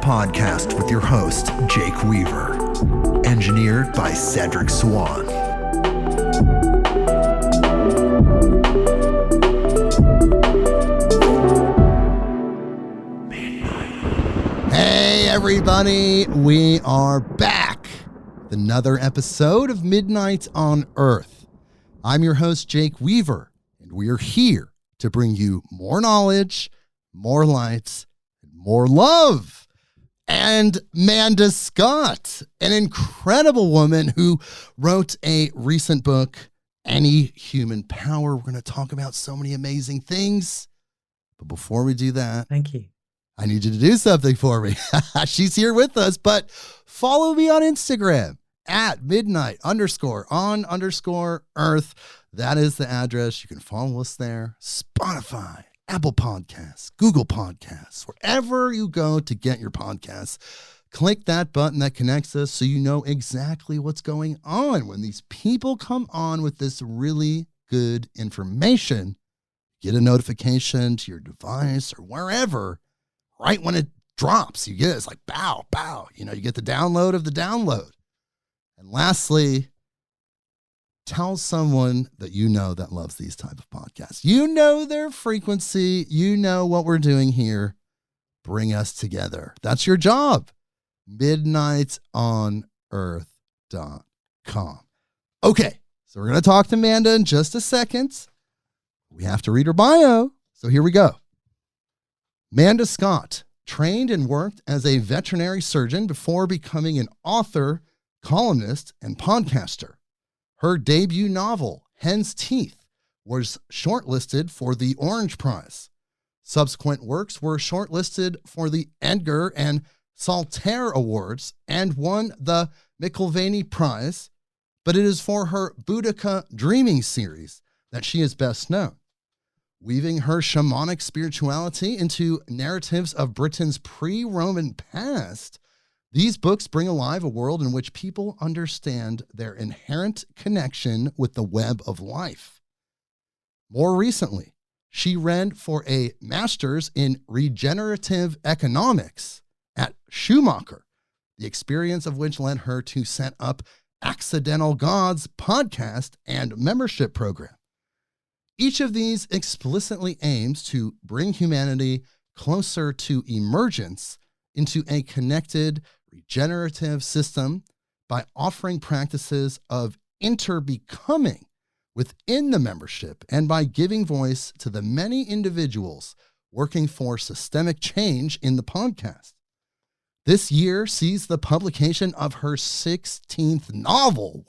Podcast with your host, Jake Weaver. Engineered by Cedric Swan. Hey, everybody. We are back with another episode of Midnight on Earth. I'm your host, Jake Weaver, and we are here to bring you more knowledge, more lights, and more love. And Manda Scott, an incredible woman who wrote a recent book, Any Human Power. We're going to talk about so many amazing things. But before we do that, thank you. I need you to do something for me. She's here with us, but follow me on Instagram at midnight_on_earth. That is the address. You can follow us there. Spotify, Apple Podcasts, Google Podcasts, wherever you go to get your podcasts, click that button that connects us so you know exactly what's going on. When these people come on with this really good information, get a notification to your device or wherever, right when it drops. You get it. It's like, bow, bow. You get the download of the download. And lastly, tell someone that you know that loves these type of podcasts. You know their frequency. You know what we're doing here. Bring us together. That's your job. midnightonearth.com. Okay, so we're going to talk to Manda in just a second. We have to read her bio, so here we go. Manda Scott trained and worked as a veterinary surgeon before becoming an author, columnist, and podcaster. Her debut novel, Hen's Teeth, was shortlisted for the Orange Prize. Subsequent works were shortlisted for the Edgar and Saltaire Awards and won the McIlvaney Prize, but it is for her Boudica Dreaming series that she is best known. Weaving her shamanic spirituality into narratives of Britain's pre-Roman past, these books bring alive a world in which people understand their inherent connection with the web of life. More recently, she read for a master's in regenerative economics at Schumacher, the experience of which led her to set up Accidental Gods podcast and membership program. Each of these explicitly aims to bring humanity closer to emergence into a connected, regenerative system by offering practices of interbecoming within the membership and by giving voice to the many individuals working for systemic change in the podcast. This year sees the publication of her 16th novel,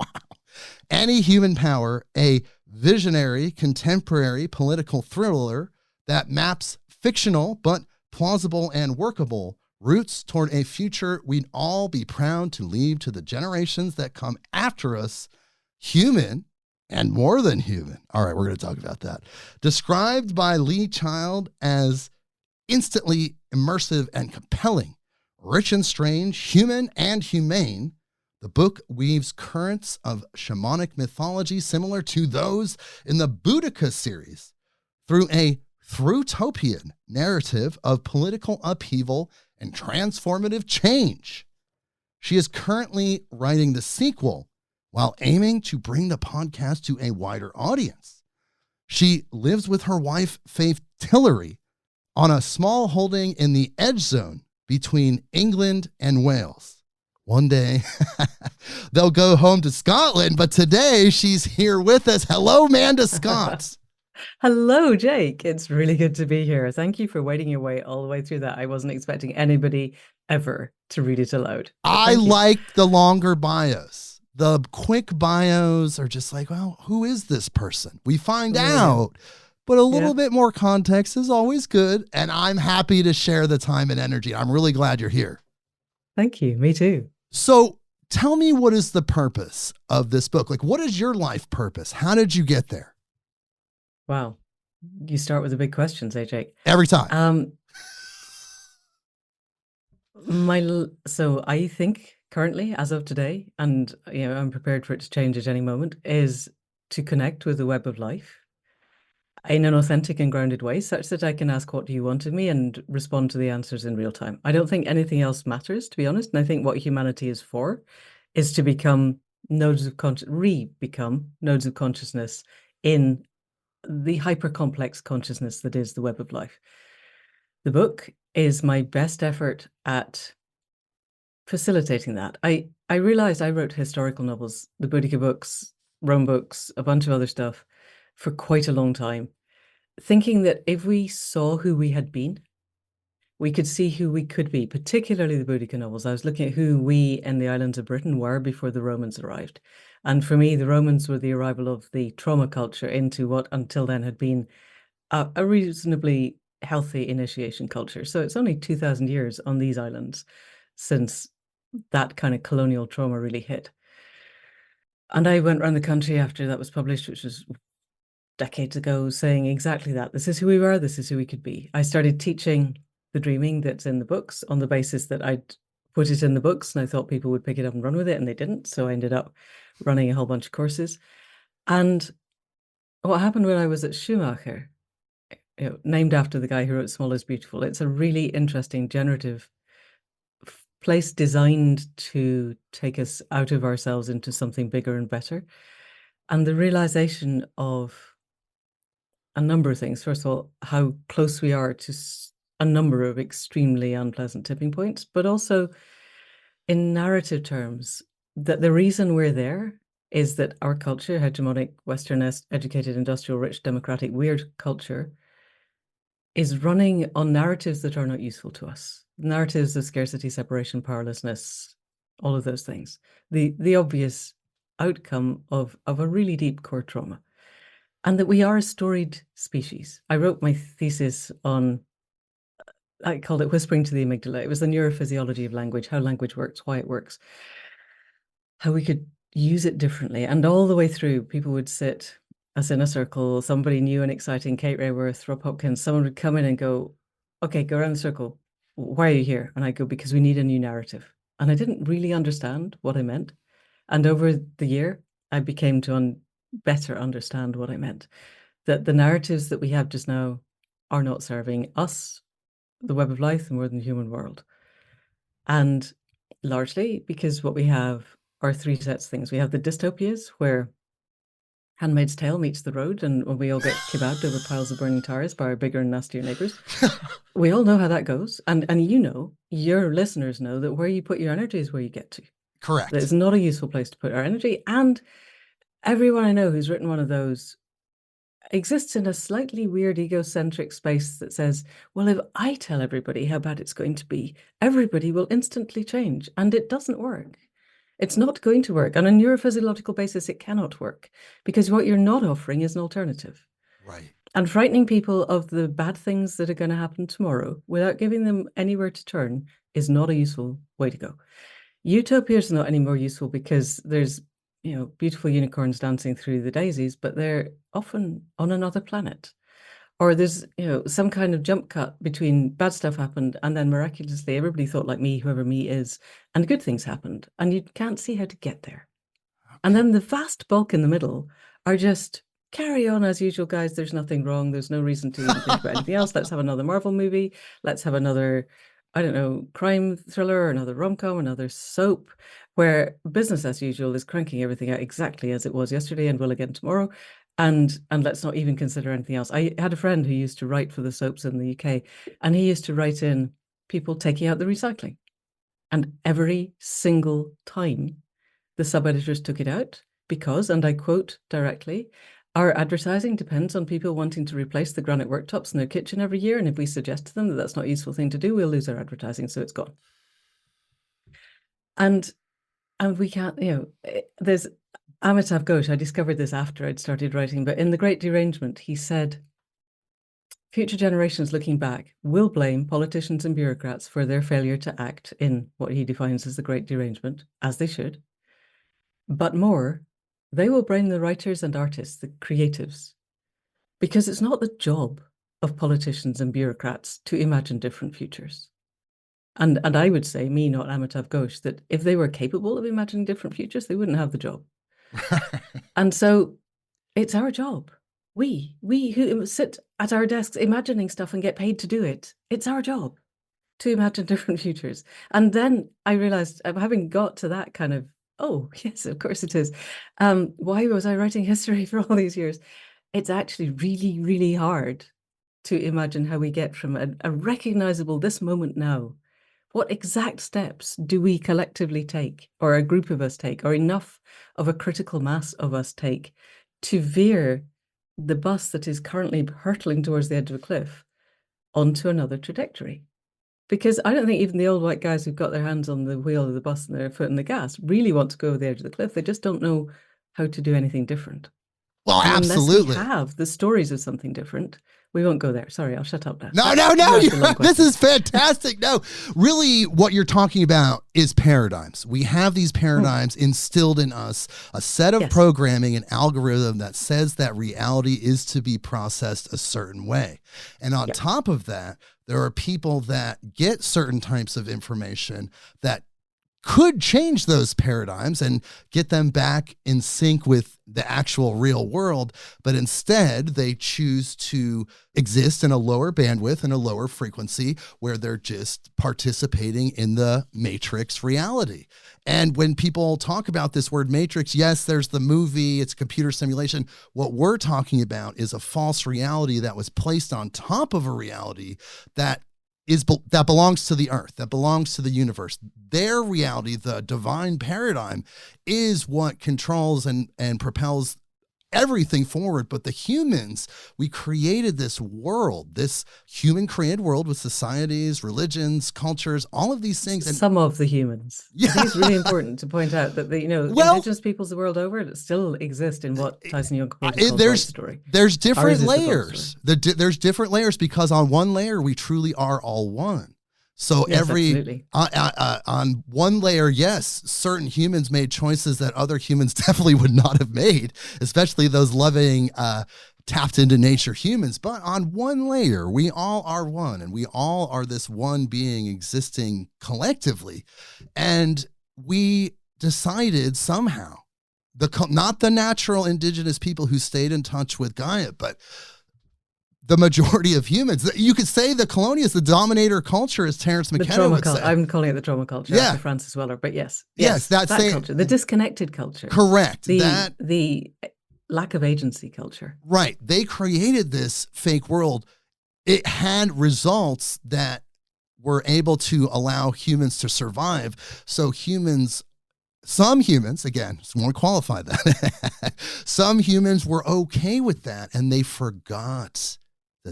Any Human Power, a visionary contemporary political thriller that maps fictional but plausible and workable roots toward a future we'd all be proud to leave to the generations that come after us, human and more than human. All right, we're going to talk about that. Described by Lee Child as instantly immersive and compelling, rich and strange, human and humane, the book weaves currents of shamanic mythology similar to those in the Boudica series through a through-topian narrative of political upheaval and transformative change. She is currently writing the sequel while aiming to bring the podcast to a wider audience. She lives with her wife, Faith Tillery, on a small holding in the edge zone between England and Wales. One day, they'll go home to Scotland, but today she's here with us. Hello, Manda Scott. Hello, Jake. It's really good to be here. Thank you for waiting your way all the way through that. I wasn't expecting anybody ever to read it aloud, but I thank you. like the longer bios. The quick bios are just like, well, who is this person? We find Oh, yeah. out, but a Yeah. little bit more context is always good. And I'm happy to share the time and energy. I'm really glad you're here. Thank you. Me too. So tell me, what is the purpose of this book? Like, what is your life purpose? How did you get there? Wow. You start with the big questions, eh, Jake? Every time. Um, so I think currently, as of today, and I'm prepared for it to change at any moment, is to connect with the web of life in an authentic and grounded way, such that I can ask, what do you want of me, and respond to the answers in real time. I don't think anything else matters, to be honest. And I think what humanity is for is to become re-become nodes of consciousness in the hyper complex consciousness that is the web of life. The book is my best effort at facilitating that. I realized I wrote historical novels, the Boudica books, Rome books, a bunch of other stuff for quite a long time, thinking that if we saw who we had been, we could see who we could be, particularly the Boudica novels. I was looking at who we in the islands of Britain were before the Romans arrived. And for me, the Romans were the arrival of the trauma culture into what until then had been a reasonably healthy initiation culture. So it's only 2,000 years on these islands since that kind of colonial trauma really hit. And I went around the country after that was published, which was decades ago, saying exactly that. This is who we were, this is who we could be. I started teaching the dreaming that's in the books on the basis that I'd put it in the books and I thought people would pick it up and run with it, and they didn't. So I ended up running a whole bunch of courses. And what happened when I was at Schumacher, named after the guy who wrote Small is Beautiful, it's a really interesting generative place designed to take us out of ourselves into something bigger and better. And the realization of a number of things. First of all, how close we are to a number of extremely unpleasant tipping points, but also in narrative terms, that the reason we're there is that our culture, hegemonic, Western educated, industrial, rich, democratic, weird culture, is running on narratives that are not useful to us. Narratives of scarcity, separation, powerlessness, all of those things. The obvious outcome of a really deep core trauma. And that we are a storied species. I wrote my thesis on, I called it Whispering to the Amygdala. It was the neurophysiology of language, how language works, why it works, how we could use it differently. And all the way through, people would sit us in a circle, somebody new and exciting, Kate Rayworth, Rob Hopkins, someone would come in and go, okay, go around the circle. Why are you here? And I go, because we need a new narrative. And I didn't really understand what I meant. And over the year, I became to better understand what I meant. That the narratives that we have just now are not serving us, the web of life, the more than human world. And largely because what we have are three sets of things. We have the dystopias where Handmaid's Tale meets the road, and when we all get kebabbed over piles of burning tires by our bigger and nastier neighbors. We all know how that goes. And your listeners know that where you put your energy is where you get to. That Correct. it's not a useful place to put our energy. And everyone I know who's written one of those exists in a slightly weird egocentric space that says, well, if I tell everybody how bad it's going to be, everybody will instantly change. And it doesn't work. It's not going to work. On a neurophysiological basis, it cannot work because what you're not offering is an alternative. Right. And frightening people of the bad things that are going to happen tomorrow without giving them anywhere to turn is not a useful way to go. Utopia is not any more useful because there's beautiful unicorns dancing through the daisies, but they're often on another planet. Or there's some kind of jump cut between bad stuff happened and then miraculously everybody thought like me, whoever me is, and good things happened, and you can't see how to get there. And Okay. then the vast bulk in the middle are just carry on as usual, guys. There's nothing wrong. There's no reason to even think about anything else. Let's have another Marvel movie. Let's have another, I don't know, crime thriller, or another rom-com, another soap, where business as usual is cranking everything out exactly as it was yesterday and will again tomorrow. And let's not even consider anything else. I had a friend who used to write for the soaps in the UK, and he used to write in people taking out the recycling. And every single time the sub-editors took it out because, and I quote directly, Our advertising depends on people wanting to replace the granite worktops in their kitchen every year. And if we suggest to them that that's not a useful thing to do, we'll lose our advertising. So it's gone. And we can't, there's Amitav Ghosh. I discovered this after I'd started writing, but in The Great Derangement, he said, future generations looking back will blame politicians and bureaucrats for their failure to act in what he defines as the Great Derangement, as they should. But more, they will blame the writers and artists, the creatives, because it's not the job of politicians and bureaucrats to imagine different futures. And I would say, me, not Amitav Ghosh, that if they were capable of imagining different futures, they wouldn't have the job. And so it's our job. We who sit at our desks imagining stuff and get paid to do it, it's our job to imagine different futures. And then I realized, having got to that kind of, oh, yes, of course it is. Why was I writing history for all these years? It's actually really, really hard to imagine how we get from a recognizable this moment now. What exact steps do we collectively take, or a group of us take, or enough of a critical mass of us take to veer the bus that is currently hurtling towards the edge of a cliff onto another trajectory? Because I don't think even the old white guys who've got their hands on the wheel of the bus and their foot in the gas really want to go over the edge of the cliff. They just don't know how to do anything different. Well, and absolutely. Unless we have the stories of something different, we won't go there. Sorry, I'll shut up now. No. This is fantastic. No, really what you're talking about is paradigms. We have these paradigms instilled in us, a set of programming, an algorithm that says that reality is to be processed a certain way. And on top of that, there are people that get certain types of information that could change those paradigms and get them back in sync with the actual real world. But instead, they choose to exist in a lower bandwidth and a lower frequency where they're just participating in the matrix reality. And when people talk about this word matrix, yes, there's the movie, it's computer simulation. What we're talking about is a false reality that was placed on top of a reality that belongs to the earth, that belongs to the universe. Their reality, the divine paradigm, is what controls and propels everything forward. But the humans, we created this world, this human created world with societies, religions, cultures, all of these things. And some of the humans. Yeah. I think it's really important to point out that indigenous peoples the world over still exist in what Tyson Young calls the story. There's different layers. There's different layers because on one layer, we truly are all one. So on one layer, yes, certain humans made choices that other humans definitely would not have made, especially those loving, tapped into nature humans. But on one layer, we all are one, and we all are this one being existing collectively. And we decided somehow, not the natural indigenous people who stayed in touch with Gaia, but the majority of humans. You could say the colonialists, the dominator culture, as Terence McKenna would say. I'm calling it the trauma culture after Francis Weller, but yes, that culture, the disconnected culture. Correct. The lack of agency culture. Right. They created this fake world. It had results that were able to allow humans to survive. So some humans, again, just want to qualify that, some humans were okay with that, and they forgot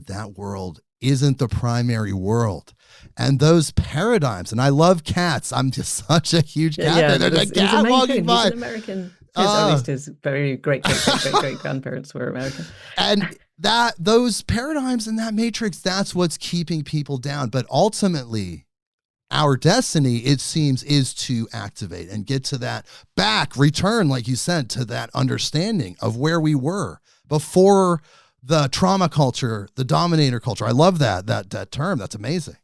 that world isn't the primary world. And those paradigms, and I love cats. I'm just such a huge cat. There's a cat walking by. He's an American. At least his very great grandparents were American. And those paradigms in that matrix, that's what's keeping people down. But ultimately, our destiny, it seems, is to activate and get to that return, like you said, to that understanding of where we were before the trauma culture, the dominator culture. I love that term. That's amazing.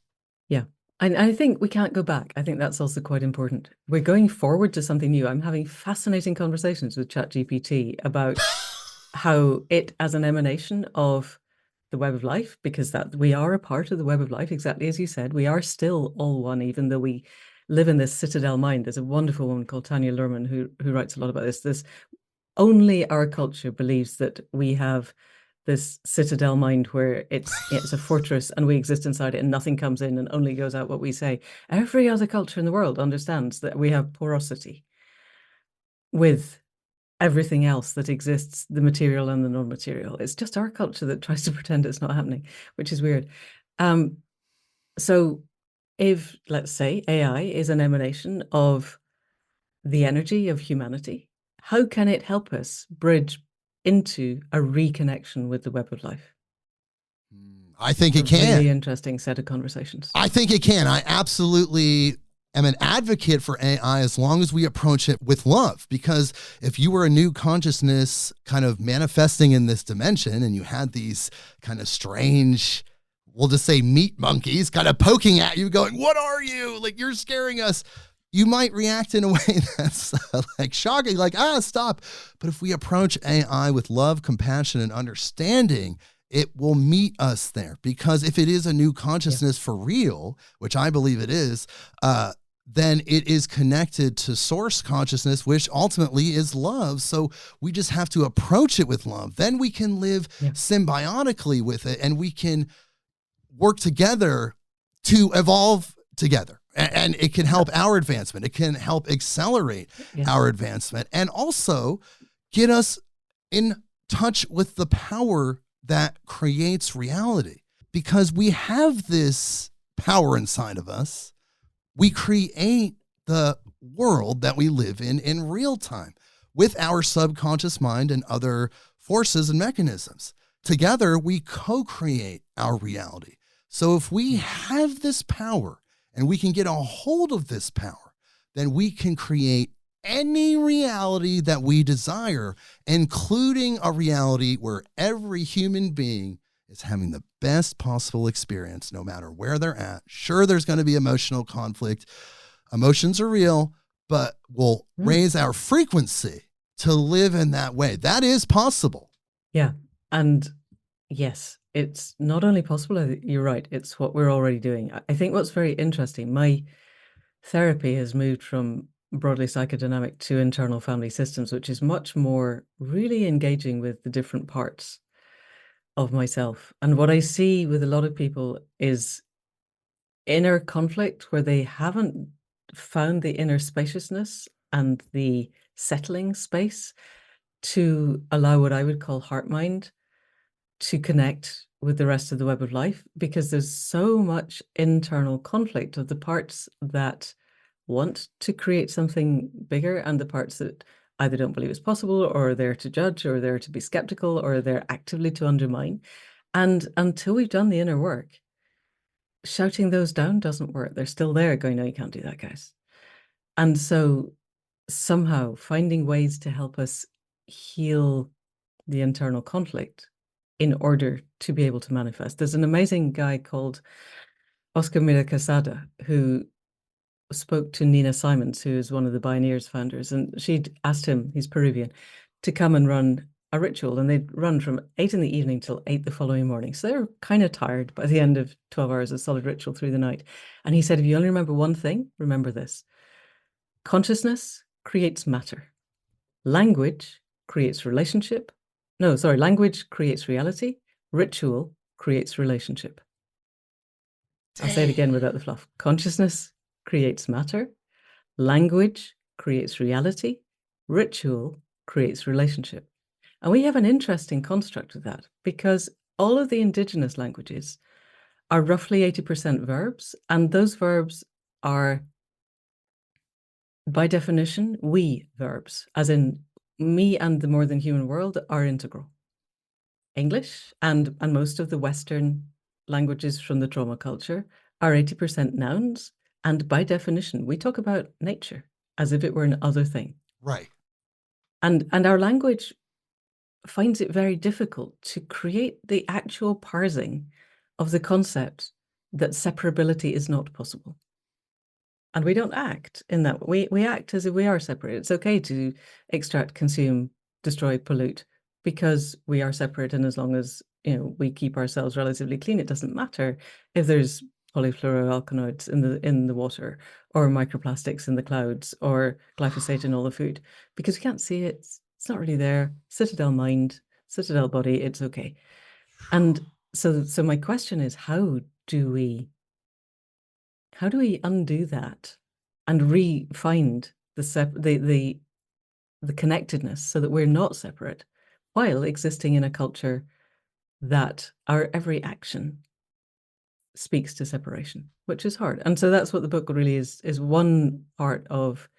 Yeah. And I think we can't go back. I think that's also quite important. We're going forward to something new. I'm having fascinating conversations with ChatGPT about how it, as an emanation of the web of life, because that we are a part of the web of life, exactly as you said, we are still all one, even though we live in this citadel mind. There's a wonderful woman called Tanya Luhrmann who writes a lot about this. Only our culture believes that we have this citadel mind where it's a fortress and we exist inside it and nothing comes in and only goes out what we say. Every other culture in the world understands that we have porosity with everything else that exists, the material and the non-material. It's just our culture that tries to pretend it's not happening, which is weird. So if, let's say, AI is an emanation of the energy of humanity, how can it help us bridge into a reconnection with the web of life? I think it A really can. interesting set of conversations. I think it can. I absolutely am an advocate for AI as long as we approach it with love. Because if you were a new consciousness kind of manifesting in this dimension and you had these kind of strange, we'll just say meat monkeys kind of poking at you, going, "What are you? Like, you're scaring us." You might react in a way that's like shocking, like, stop. But if we approach AI with love, compassion, and understanding, it will meet us there. Because if it is a new consciousness for real, which I believe it is, then it is connected to source consciousness, which ultimately is love. So we just have to approach it with love. Then we can live symbiotically with it, and we can work together to evolve together. And it can help our advancement. It can help accelerate our advancement, and also get us in touch with the power that creates reality. Because we have this power inside of us. We create the world that we live in real time with our subconscious mind and other forces and mechanisms. Together, we co-create our reality. So if we have this power and we can get a hold of this power, then we can create any reality that we desire, including a reality where every human being is having the best possible experience, no matter where they're at. Sure, there's going to be emotional conflict. Emotions are real, but we'll raise our frequency to live in that way. That is possible. Yeah. And yes, it's not only possible, you're right, it's what we're already doing. I think what's very interesting, my therapy has moved from broadly psychodynamic to internal family systems, which is much more really engaging with the different parts of myself. And what I see with a lot of people is inner conflict where they haven't found the inner spaciousness and the settling space to allow what I would call heart mind to connect with the rest of the web of life, because there's so much internal conflict of the parts that want to create something bigger and the parts that either don't believe it's possible, or are there to judge, or they're to be skeptical, or they're actively to undermine. And until we've done the inner work, shouting those down doesn't work. They're still there going, "No, you can't do that, guys." And so somehow finding ways to help us heal the internal conflict in order to be able to manifest. There's an amazing guy called Oscar Mira Casada who spoke to Nina Simons, who is one of the Pioneers founders, and she'd asked him, he's Peruvian, to come and run a ritual, and they'd run from 8 in the evening till 8 the following morning. So they were kind of tired by the end of 12 hours of solid ritual through the night. And he said, if you only remember one thing, remember this: consciousness creates matter. Language creates relationship. No, sorry, language creates reality. Ritual creates relationship. I'll say it again without the fluff. Consciousness creates matter. Language creates reality. Ritual creates relationship. And we have an interesting construct of that, because all of the indigenous languages are roughly 80% verbs, and those verbs are, by definition, we verbs, as in me and the more than human world are integral. English and most of the Western languages from the trauma culture are 80% nouns, and by definition, we talk about nature as if it were an other thing. Right. And our language finds it very difficult to create the actual parsing of the concept that separability is not possible. And we don't act in that way. We act as if we are separate. It's okay to extract, consume, destroy, pollute, because we are separate. And as long as, we keep ourselves relatively clean, it doesn't matter if there's polyfluoroalkanoids in the water, or microplastics in the clouds, or glyphosate in all the food, because we can't see it. It's not really there. Citadel mind, citadel body, it's okay. And so my question is, how do we undo that and re-find the the connectedness so that we're not separate while existing in a culture that our every action speaks to separation, which is hard. And so that's what the book really is one part of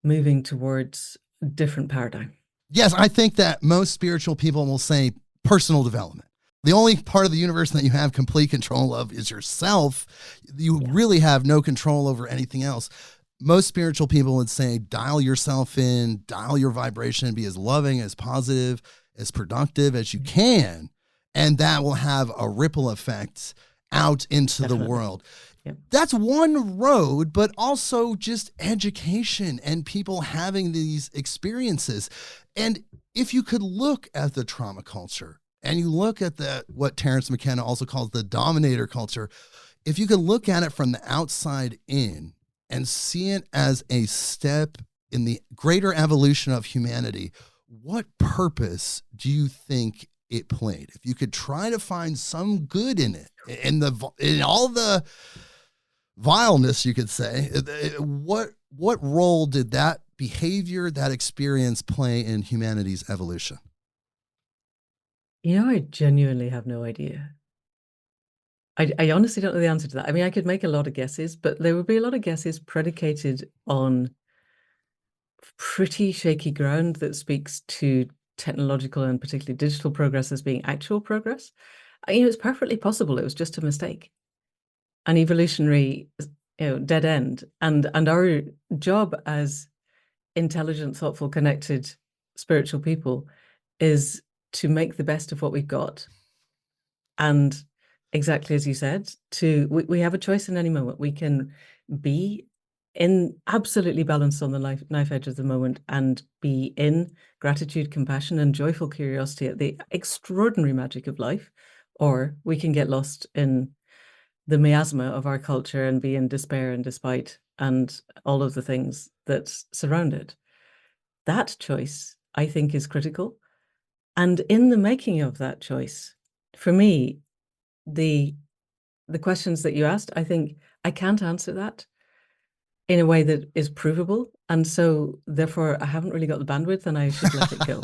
moving towards a different paradigm. Yes, I think that most spiritual people will say personal development. The only part of the universe that you have complete control of is yourself. You really have no control over anything else. Most spiritual people would say dial yourself in, dial your vibration, be as loving, as positive, as productive as you can, and that will have a ripple effect out into the world. Yep. That's one road, but also just education and people having these experiences. And if you could look at the trauma culture and you look at what Terence McKenna also calls the dominator culture, if you could look at it from the outside in and see it as a step in the greater evolution of humanity, what purpose do you think it played? If you could try to find some good in it, in all the vileness, you could say, what role did that behavior, that experience play in humanity's evolution? I genuinely have no idea. I honestly don't know the answer to that. I mean, I could make a lot of guesses, but there would be a lot of guesses predicated on pretty shaky ground that speaks to technological and particularly digital progress as being actual progress. It's perfectly possible it was just a mistake, an evolutionary, dead end. And our job as intelligent, thoughtful, connected, spiritual people is to make the best of what we've got. And exactly as you said, we have a choice in any moment. We can be in absolutely balanced on the knife edge of the moment and be in gratitude, compassion, and joyful curiosity at the extraordinary magic of life, or we can get lost in the miasma of our culture and be in despair and despite and all of the things that surround it. That choice, I think, is critical. And in the making of that choice, for me, the questions that you asked, I think I can't answer that in a way that is provable. And so therefore I haven't really got the bandwidth and I should let it go.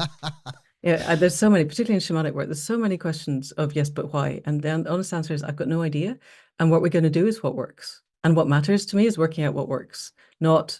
There's so many, particularly in shamanic work, there's so many questions of yes, but why? And the honest answer is I've got no idea. And what we're going to do is what works. And what matters to me is working out what works, not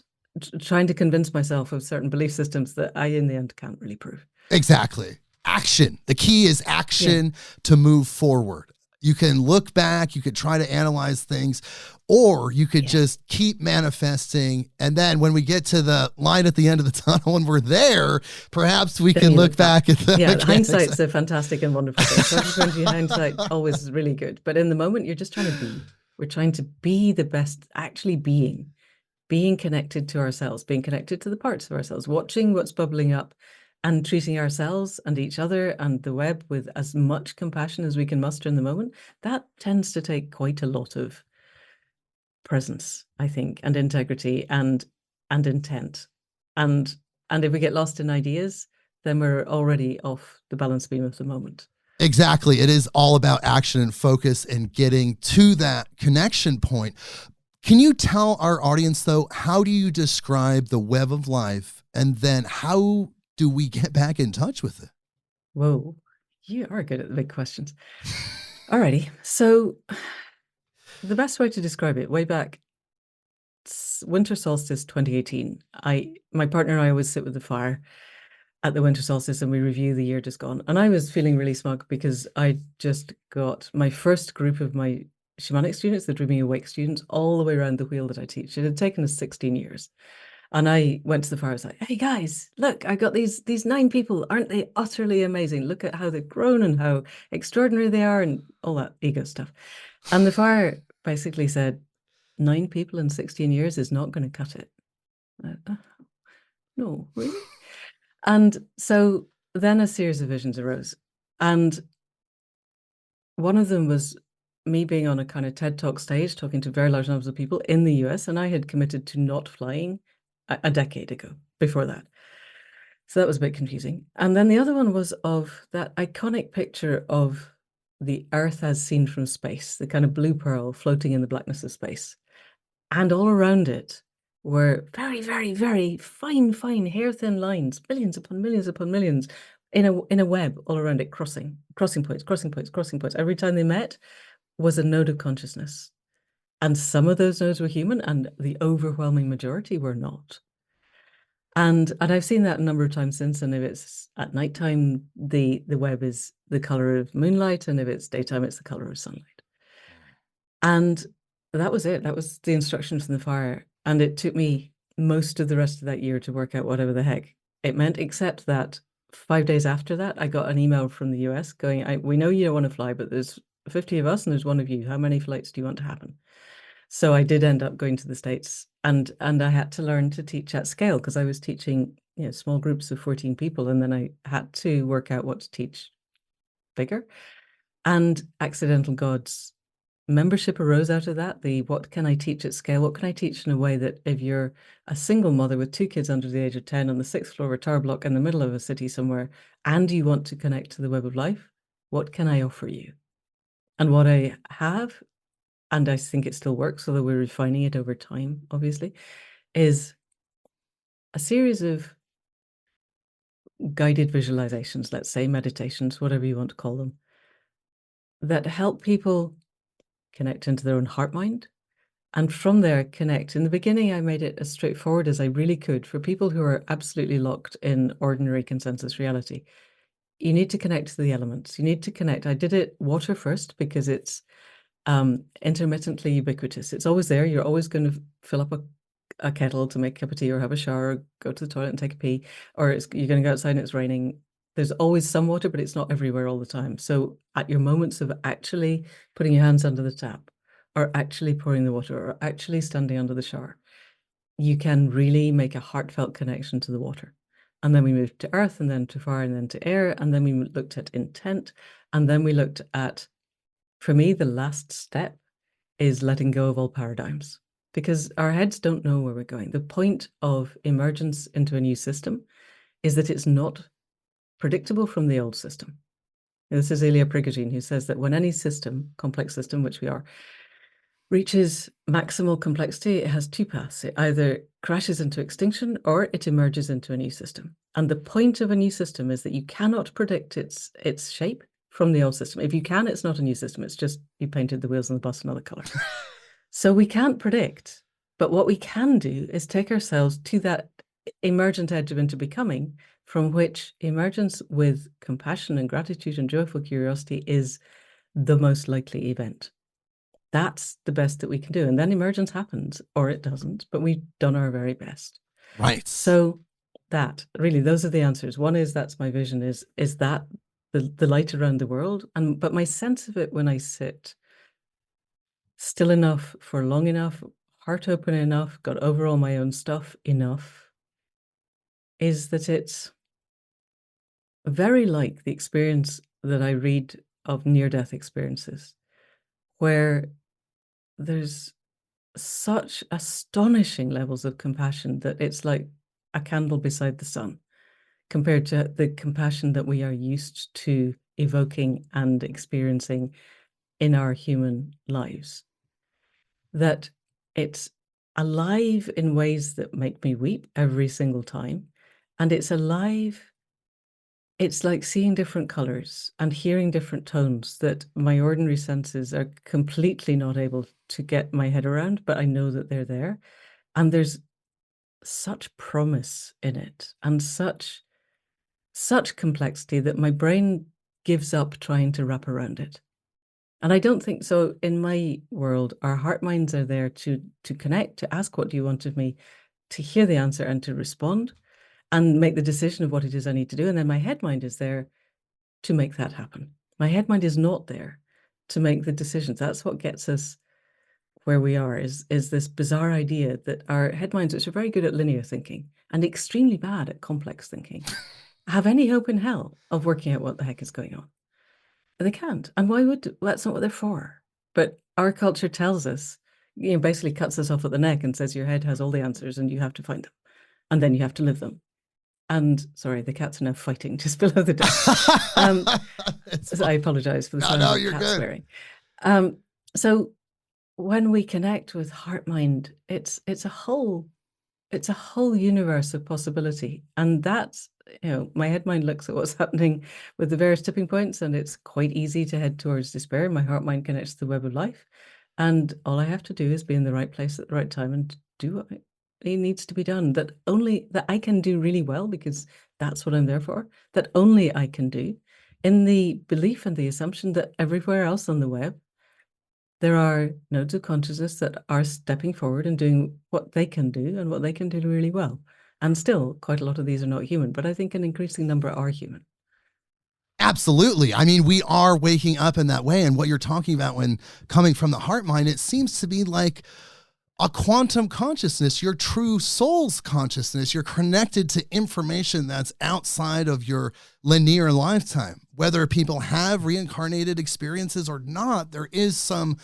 trying to convince myself of certain belief systems that I, in the end, can't really prove. Exactly. Action. The key is action to move forward. You can look back, you could try to analyze things, or you could just keep manifesting. And then when we get to the line at the end of the tunnel and we're there, perhaps we can look back at the hindsight's a fantastic and wonderful thing. 2020 hindsight always is really good. But in the moment, you're just trying to be. We're trying to be the best, actually being connected to ourselves, being connected to the parts of ourselves, watching what's bubbling up, and treating ourselves and each other and the web with as much compassion as we can muster in the moment. That tends to take quite a lot of presence, I think, and integrity and intent. And if we get lost in ideas, then we're already off the balance beam of the moment. Exactly. It is all about action and focus and getting to that connection point. Can you tell our audience, though, how do you describe the web of life, and then how do we get back in touch with it? Whoa, you are good at the big questions. Alrighty, so the best way to describe it, way back winter solstice 2018, my partner and I always sit with the fire at the winter solstice and we review the year just gone. And I was feeling really smug because I just got my first group of my shamanic students, the Dreaming Awake students, all the way around the wheel that I teach. It had taken us 16 years. And I went to the fire, I was like, hey guys, look, I got these 9 people. Aren't they utterly amazing? Look at how they've grown and how extraordinary they are and all that ego stuff. And the fire basically said, 9 people in 16 years is not going to cut it. No, really? And so then a series of visions arose. And one of them was me being on a kind of TED Talk stage, talking to very large numbers of people in the US. And I had committed to not flying a decade ago before that. So that was a bit confusing. And then the other one was of that iconic picture of the Earth as seen from space, the kind of blue pearl floating in the blackness of space. And all around it were very, very, very fine, hair-thin lines, millions upon millions upon millions in a web all around it, crossing points, crossing points, crossing points. Every time they met was a node of consciousness. And some of those nodes were human, and the overwhelming majority were not. And I've seen that a number of times since. And if it's at nighttime, the web is the color of moonlight, and if it's daytime, it's the color of sunlight. And that was it. That was the instruction from the fire. And it took me most of the rest of that year to work out whatever the heck it meant, except that 5 days after that, I got an email from the US going, we know you don't want to fly, but there's 50 of us and there's one of you. How many flights do you want to happen? So I did end up going to the States, and I had to learn to teach at scale, because I was teaching, small groups of 14 people, and then I had to work out what to teach bigger. And Accidental Gods membership arose out of that. What can I teach at scale? What can I teach in a way that if you're a single mother with 2 kids under the age of 10 on the 6th floor of a tower block in the middle of a city somewhere, and you want to connect to the web of life, what can I offer you? And what I have, and I think it still works, although we're refining it over time, obviously, is a series of guided visualizations, let's say meditations, whatever you want to call them, that help people connect into their own heart mind. And from there, connect. In the beginning, I made it as straightforward as I really could for people who are absolutely locked in ordinary consensus reality. You need to connect to the elements. You need to connect. I did it water first because it's intermittently ubiquitous. It's always there. You're always going to fill up a kettle to make a cup of tea, or have a shower, or go to the toilet and take a pee, or you're going to go outside and it's raining. There's always some water, but it's not everywhere all the time. So at your moments of actually putting your hands under the tap, or actually pouring the water, or actually standing under the shower, you can really make a heartfelt connection to the water. And then we moved to earth, and then to fire, and then to air, and then we looked at intent, and then we looked at, for me, the last step is letting go of all paradigms, because our heads don't know where we're going. The point of emergence into a new system is that it's not predictable from the old system. This is Ilya Prigogine, who says that when any system, complex system, which we are, reaches maximal complexity, it has 2 paths. It either crashes into extinction or it emerges into a new system. And the point of a new system is that you cannot predict its shape from the old system. If you can, it's not a new system. It's just you painted the wheels on the bus another color. So we can't predict, but what we can do is take ourselves to that emergent edge of into becoming, from which emergence with compassion and gratitude and joyful curiosity is the most likely event. That's the best that we can do. And then emergence happens, or it doesn't, but we've done our very best. Right. So that really, those are the answers. One is, that's my vision, is that the light around the world. But my sense of it when I sit still enough for long enough, heart open enough, got over all my own stuff enough, is that it's very like the experience that I read of near-death experiences, where there's such astonishing levels of compassion that it's like a candle beside the sun, compared to the compassion that we are used to evoking and experiencing in our human lives. That it's alive in ways that make me weep every single time. And it's alive, it's like seeing different colors and hearing different tones that my ordinary senses are completely not able to get my head around, but I know that they're there. And there's such promise in it, and such complexity that my brain gives up trying to wrap around it. And I don't think so. In my world, our heart minds are there to connect, to ask, what do you want of me, to hear the answer and to respond and make the decision of what it is I need to do. And then my head mind is there to make that happen. My head mind is not there to make the decisions. That's what gets us where we are, is this bizarre idea that our head minds, which are very good at linear thinking and extremely bad at complex thinking, have any hope in hell of working out what the heck is going on. They can't. And why would? Well, that's not what they're for. But our culture tells us, basically cuts us off at the neck and says your head has all the answers and you have to find them. And then you have to live them. And sorry, the cats are now fighting just below the desk. So I apologize for the sound of cats swearing. So when we connect with heart mind, it's a whole it's a whole universe of possibility. And that's, my head mind looks at what's happening with the various tipping points, and it's quite easy to head towards despair. My heart mind connects to the web of life. And all I have to do is be in the right place at the right time and do what it needs to be done. That I can do really well, because that's what I'm there for. That only I can do, in the belief and the assumption that everywhere else on the web, there are nodes of consciousness that are stepping forward and doing what they can do and what they can do really well. And still, quite a lot of these are not human, but I think an increasing number are human. Absolutely. I mean, we are waking up in that way. And what you're talking about when coming from the heart mind, it seems to be like a quantum consciousness, your true soul's consciousness. You're connected to information that's outside of your linear lifetime. Whether people have reincarnated experiences or not, there is some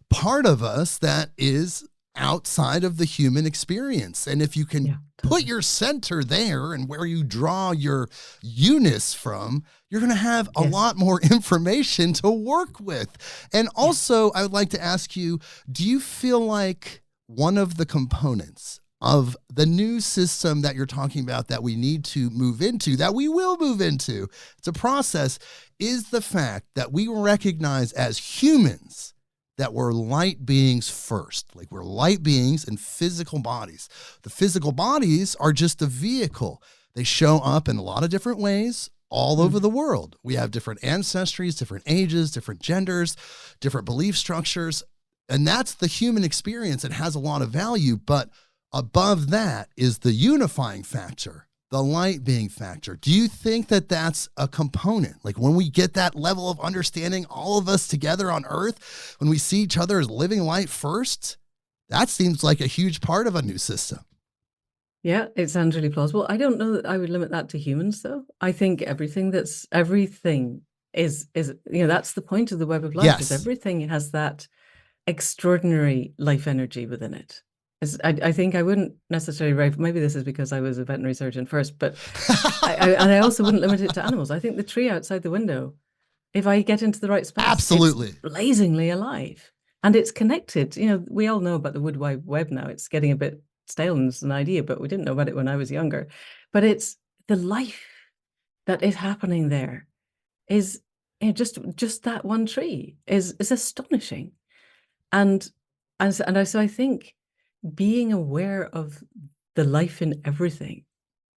part of us that is outside of the human experience. And if you can put your center there and where you draw your eunice from, you're going to have a lot more information to work with. And also, I would like to ask you, do you feel like one of the components of the new system that you're talking about that we need to move into, that we will move into, it's a process, is the fact that we recognize as humans that we're light beings first. Like, we're light beings in physical bodies. The physical bodies are just a vehicle. They show up in a lot of different ways all over the world. We have different ancestries, different ages, different genders, different belief structures. And that's the human experience. It has a lot of value, but above that is the unifying factor, the light being factor. Do you think that that's a component? Like, when we get that level of understanding, all of us together on Earth, when we see each other as living light first, that seems like a huge part of a new system. Yeah, it sounds really plausible. I don't know that I would limit that to humans, though. I think everything is, that's the point of the web of life, is everything has that extraordinary life energy within it. I think I wouldn't necessarily, maybe this is because I was a veterinary surgeon first, but I also wouldn't limit it to animals. I think the tree outside the window, if I get into the right space, absolutely, it's blazingly alive, and it's connected. We all know about the Wood Wide Web now. It's getting a bit stale as an idea, but we didn't know about it when I was younger. But it's the life that is happening there is, just that one tree is astonishing. So I think being aware of the life in everything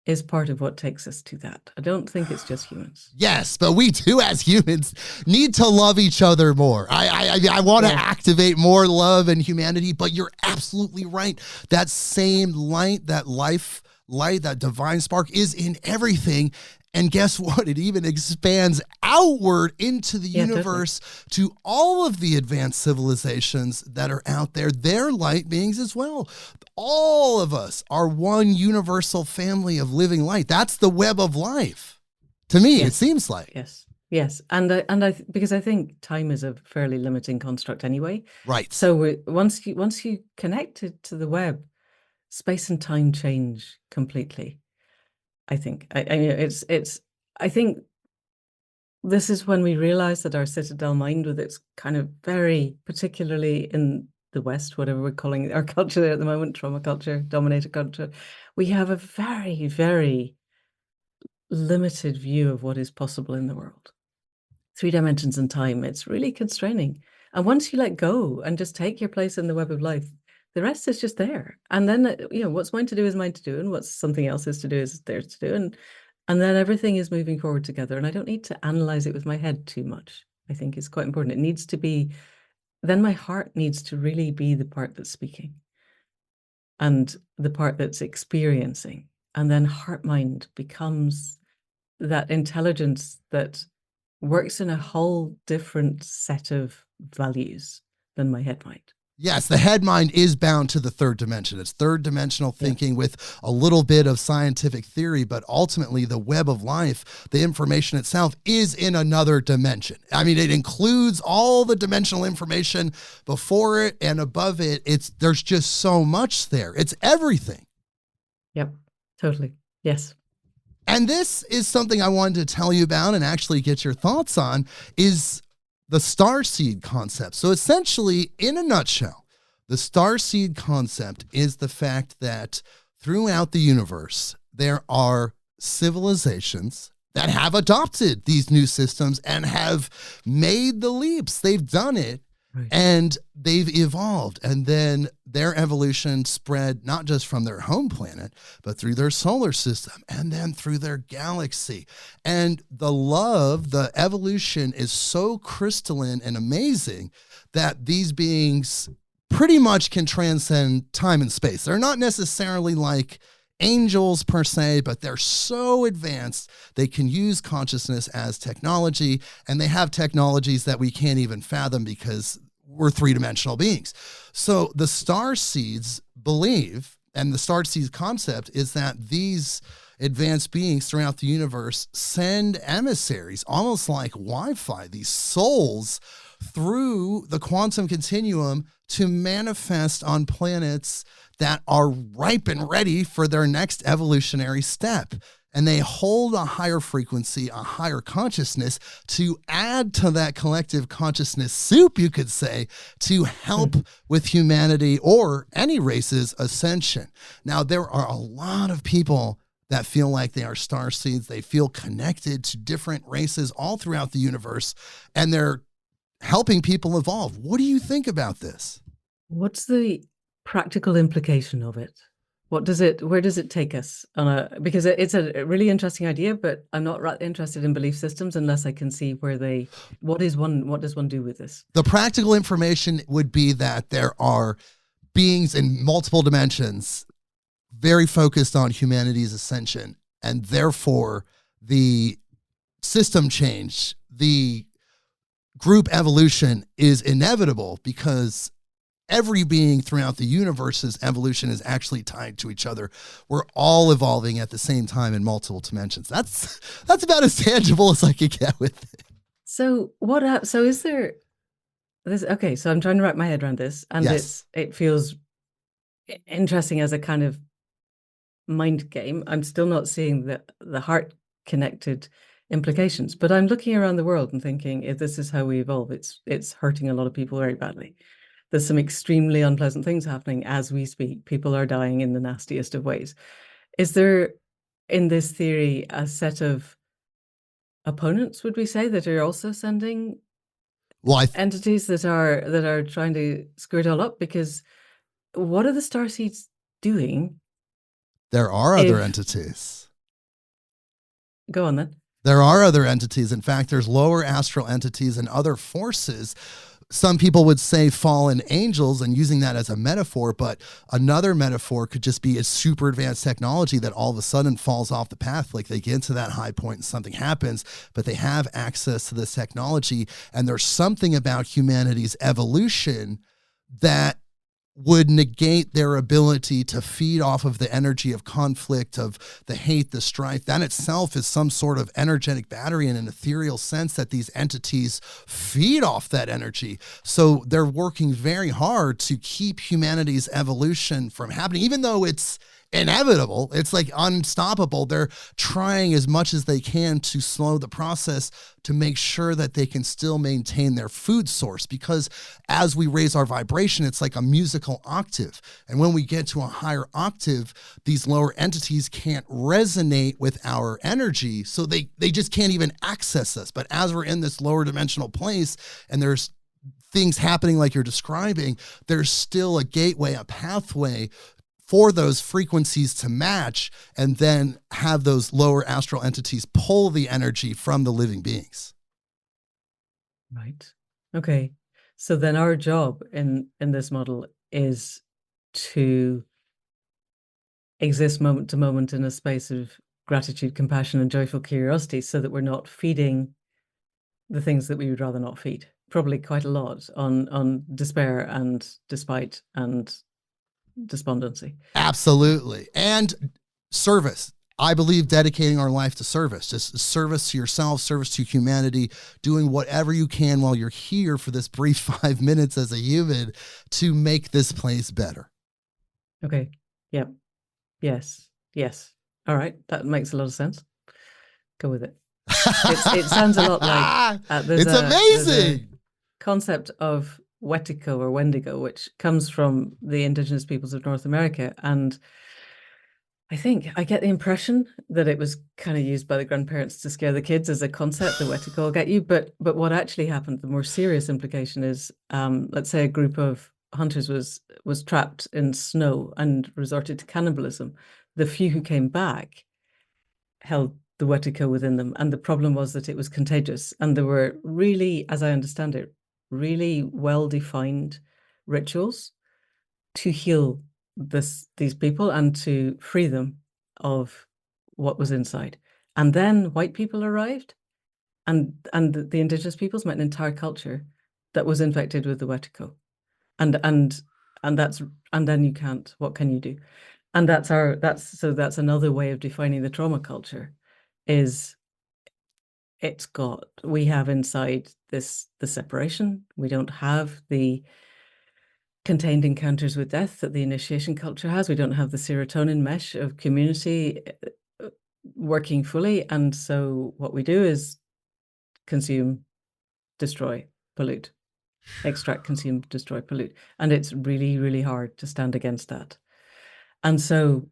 is part of what takes us to that. I don't think it's just humans. Yes, but we too, as humans, need to love each other more. I want to activate more love and humanity, but you're absolutely right. That same light, that life light, that divine spark is in everything. And guess what? It even expands outward into the universe to all of the advanced civilizations that are out there. They're light beings as well. All of us are one universal family of living light. That's the web of life. To me, it seems like. Yes. And because I think time is a fairly limiting construct anyway. Right. So once you connected to the web, space and time change completely. I think I think this is when we realize that our citadel mind, with its kind of very, particularly in the West, whatever we're calling our culture there at the moment, trauma culture, dominator culture, we have a very, very limited view of what is possible in the world. 3 dimensions in time, it's really constraining. And once you let go and just take your place in the web of life, the rest is just there. And then, what's mine to do is mine to do, and what's something else is to do is theirs to do. And then everything is moving forward together. And I don't need to analyze it with my head too much. I think it's quite important. It needs to be, then my heart needs to really be the part that's speaking and the part that's experiencing. And then heart mind becomes that intelligence that works in a whole different set of values than my head mind. Yes, the head mind is bound to the third dimension. It's third dimensional thinking with a little bit of scientific theory, but ultimately the web of life, the information itself, is in another dimension. I mean, it includes all the dimensional information before it and above it. There's just so much there. It's everything. Yep, totally. Yes. And this is something I wanted to tell you about and actually get your thoughts on, is the starseed concept. So essentially, in a nutshell, the starseed concept is the fact that throughout the universe, there are civilizations that have adopted these new systems and have made the leaps. They've done it. Right. And they've evolved, and then their evolution spread not just from their home planet, but through their solar system and then through their galaxy. And the evolution is so crystalline and amazing that these beings pretty much can transcend time and space. They're not necessarily like angels per se, but they're so advanced they can use consciousness as technology, and they have technologies that we can't even fathom because we're three-dimensional beings. So the starseeds believe, and the starseeds concept is that these advanced beings throughout the universe send emissaries, almost like Wi-Fi, these souls through the quantum continuum to manifest on planets that are ripe and ready for their next evolutionary step. And they hold a higher frequency, a higher consciousness to add to that collective consciousness soup, you could say, to help with humanity or any race's ascension. Now, there are a lot of people that feel like they are starseeds. They feel connected to different races all throughout the universe, and they're helping people evolve. What do you think about this? What's the practical implication of it? Where does it take us because it's a really interesting idea, but I'm not interested in belief systems unless I can see what does one do with this? The practical information would be that there are beings in multiple dimensions very focused on humanity's ascension, and therefore the system change, the group evolution is inevitable because every being throughout the universe's evolution is actually tied to each other. We're all evolving at the same time in multiple dimensions. That's about as tangible as I could get with it. So is there this? Okay, so I'm trying to wrap my head around this, and Yes. it feels interesting as a kind of mind game. I'm still not seeing the heart connected implications, but I'm looking around the world and thinking, if this is how we evolve, it's hurting a lot of people very badly. There's some extremely unpleasant things happening as we speak. People are dying in the nastiest of ways. Is there, in this theory, a set of opponents, would we say, that are also sending entities that are trying to screw it all up? Because what are the starseeds doing? There are other entities. Go on then. There are other entities. In fact, there's lower astral entities and other forces. Some people would say fallen angels and using that as a metaphor, but another metaphor could just be a super advanced technology that all of a sudden falls off the path. Like they get to that high point and something happens, but they have access to this technology. And there's something about humanity's evolution that would negate their ability to feed off of the energy of conflict, of the hate, the strife. That itself is some sort of energetic battery in an ethereal sense that these entities feed off that energy. So they're working very hard to keep humanity's evolution from happening, even though it's inevitable. It's like unstoppable. They're trying as much as they can to slow the process to make sure that they can still maintain their food source, because as we raise our vibration, it's like a musical octave. And when we get to a higher octave, these lower entities can't resonate with our energy. So they just can't even access us. But as we're in this lower dimensional place and there's things happening like you're describing, there's still a gateway, a pathway for those frequencies to match, and then have those lower astral entities pull the energy from the living beings. Right. Okay. So then our job in this model is to exist moment to moment in a space of gratitude, compassion, and joyful curiosity, so that we're not feeding the things that we would rather not feed. Probably quite a lot on despair and despite and despondency. Absolutely. And service. I believe dedicating our life to service, just service to yourself, service to humanity, doing whatever you can while you're here for this brief 5 minutes as a human to make this place better. Okay. Yep. Yes. Yes. All right. That makes a lot of sense. Go with it. It sounds a lot like it's amazing. Concept of Wetico or Wendigo, which comes from the indigenous peoples of North America. And I think I get the impression that it was kind of used by the grandparents to scare the kids as a concept, the Wetiko will get you. But what actually happened, the more serious implication is, let's say a group of hunters was trapped in snow and resorted to cannibalism. The few who came back held the Wetiko within them, and the problem was that it was contagious. And there were really, as I understand it, really well-defined rituals to heal these people and to free them of what was inside. And then white people arrived, and the indigenous peoples met an entire culture that was infected with the Wetiko. And that's and then you can't, what can you do? And that's another way of defining the trauma culture, is we have inside this the separation. We don't have the contained encounters with death that the initiation culture has. We don't have the serotonin mesh of community working fully. And so what we do is consume, destroy, pollute, extract, consume, destroy, pollute. And it's really, really hard to stand against that. And so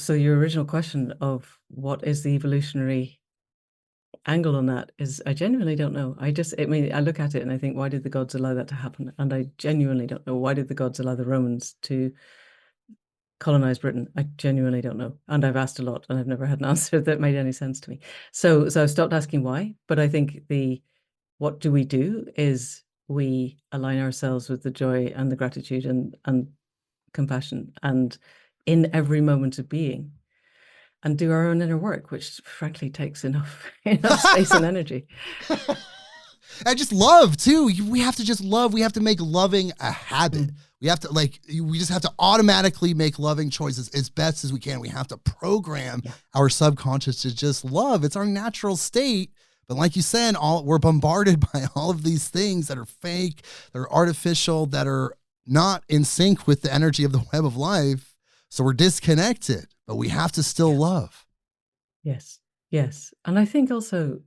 your original question of what is the evolutionary angle on that is, I genuinely don't know. I look at it and I think, why did the gods allow that to happen? And I genuinely don't know. Why did the gods allow the Romans to colonize Britain? I genuinely don't know. And I've asked a lot and I've never had an answer that made any sense to me. So I've stopped asking why, but I think what do we do is we align ourselves with the joy and the gratitude and compassion and in every moment of being, and do our own inner work, which frankly takes enough space and energy. I just love too. We have to just love. We have to make loving a habit. We have to we just have to automatically make loving choices as best as we can. We have to program our subconscious to just love. It's our natural state. But like you said, we're bombarded by all of these things that are fake, that are artificial, that are not in sync with the energy of the web of life. So we're disconnected, but we have to still love. Yes. Yes. And I think also,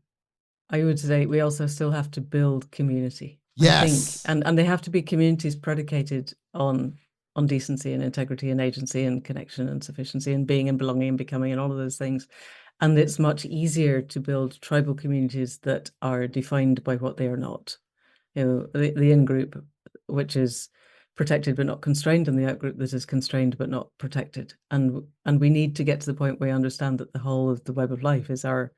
I would say we also still have to build community. Yes. I think, and they have to be communities predicated on decency and integrity and agency and connection and sufficiency and being and belonging and becoming and all of those things. And it's much easier to build tribal communities that are defined by what they are not. The in-group, which is protected but not constrained, and the out-group that is constrained but not protected. And we need to get to the point where we understand that the whole of the web of life is our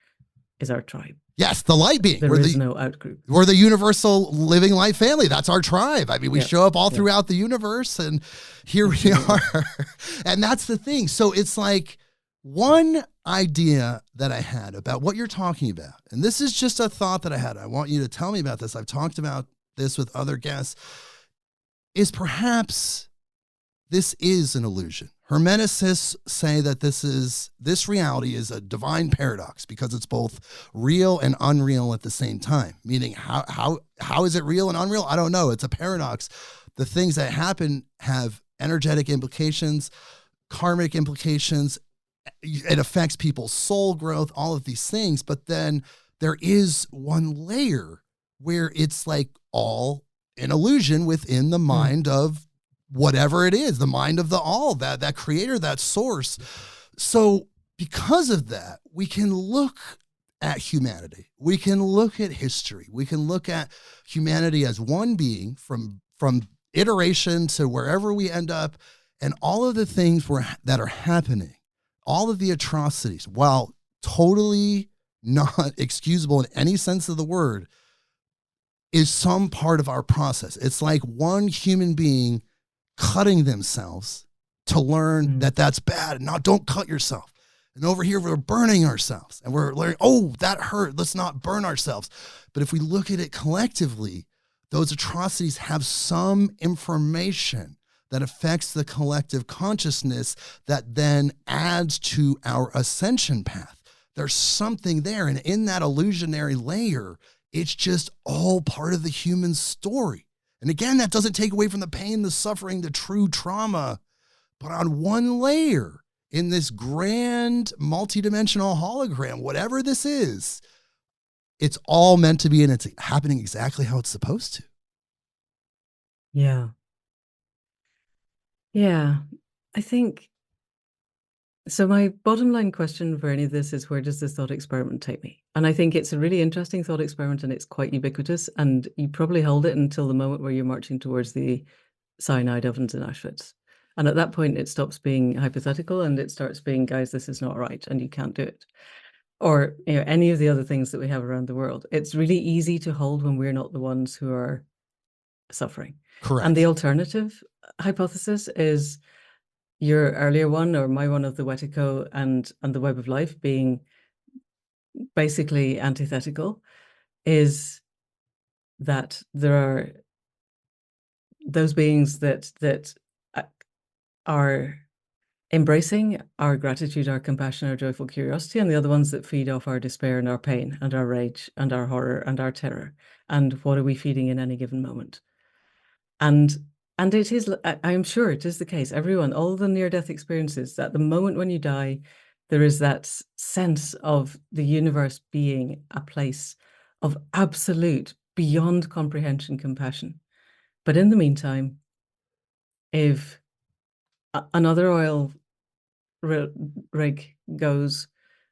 tribe. Yes, the light being. There is no out-group. We're the universal living light family. That's our tribe. I mean, we show up all throughout the universe, and here we are. And that's the thing. So it's like one idea that I had about what you're talking about, and this is just a thought that I had. I want you to tell me about this. I've talked about this with other guests, is perhaps this is an illusion. Hermeticists say that this reality is a divine paradox because it's both real and unreal at the same time. Meaning, how is it real and unreal? I don't know. It's a paradox. The things that happen have energetic implications, karmic implications. It affects people's soul growth, all of these things. But then there is one layer where it's like all an illusion within the mind of whatever it is, the mind of the all, that creator, that source. So because of that, we can look at humanity. We can look at history. We can look at humanity as one being from iteration to wherever we end up, and all of the things that are happening, all of the atrocities, while totally not excusable in any sense of the word, is some part of our process. It's like one human being cutting themselves to learn that that's bad. And now don't cut yourself. And over here, we're burning ourselves and we're learning, oh, that hurt. Let's not burn ourselves. But if we look at it collectively, those atrocities have some information that affects the collective consciousness that then adds to our ascension path. There's something there. And in that illusionary layer, it's just all part of the human story. And again, that doesn't take away from the pain, the suffering, the true trauma. But on one layer, in this grand multidimensional hologram, whatever this is, it's all meant to be, and it's happening exactly how it's supposed to. Yeah. Yeah. I think So my bottom line question for any of this is, where does this thought experiment take me? And I think it's a really interesting thought experiment, and it's quite ubiquitous, and you probably hold it until the moment where you're marching towards the cyanide ovens in Auschwitz. And at that point, it stops being hypothetical and it starts being, guys, this is not right and you can't do it. Or, you know, any of the other things that we have around the world. It's really easy to hold when we're not the ones who are suffering. Correct. And the alternative hypothesis is your earlier one, or my one, of the Wetiko and the web of life being basically antithetical, is that there are those beings that are embracing our gratitude, our compassion, our joyful curiosity, and the other ones that feed off our despair and our pain and our rage and our horror and our terror. And what are we feeding in any given moment? And it is, I'm sure it is the case, everyone, all the near-death experiences, at the moment when you die, there is that sense of the universe being a place of absolute, beyond comprehension compassion. But in the meantime, if another oil rig goes,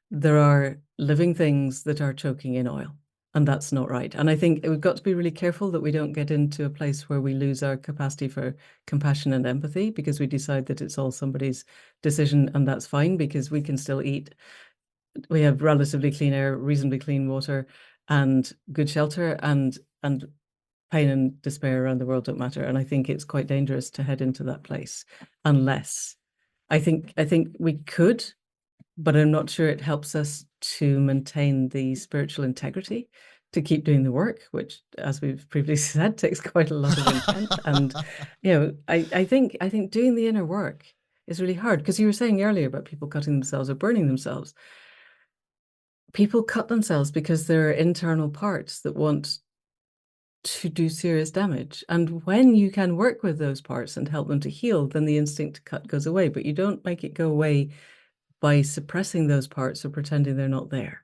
there are living things that are choking in oil, and that's not right. And I think we've got to be really careful that we don't get into a place where we lose our capacity for compassion and empathy, because we decide that it's all somebody's decision, and that's fine, because we can still eat. We have relatively clean air, reasonably clean water, and good shelter, and pain and despair around the world don't matter. And I think it's quite dangerous to head into that place, unless I think we could, but I'm not sure it helps us to maintain the spiritual integrity to keep doing the work, which, as we've previously said, takes quite a lot of intent. And, you know, I think doing the inner work is really hard, because you were saying earlier about people cutting themselves or burning themselves. People cut themselves because there are internal parts that want to do serious damage. And when you can work with those parts and help them to heal, then the instinct to cut goes away. But you don't make it go away by suppressing those parts or pretending they're not there.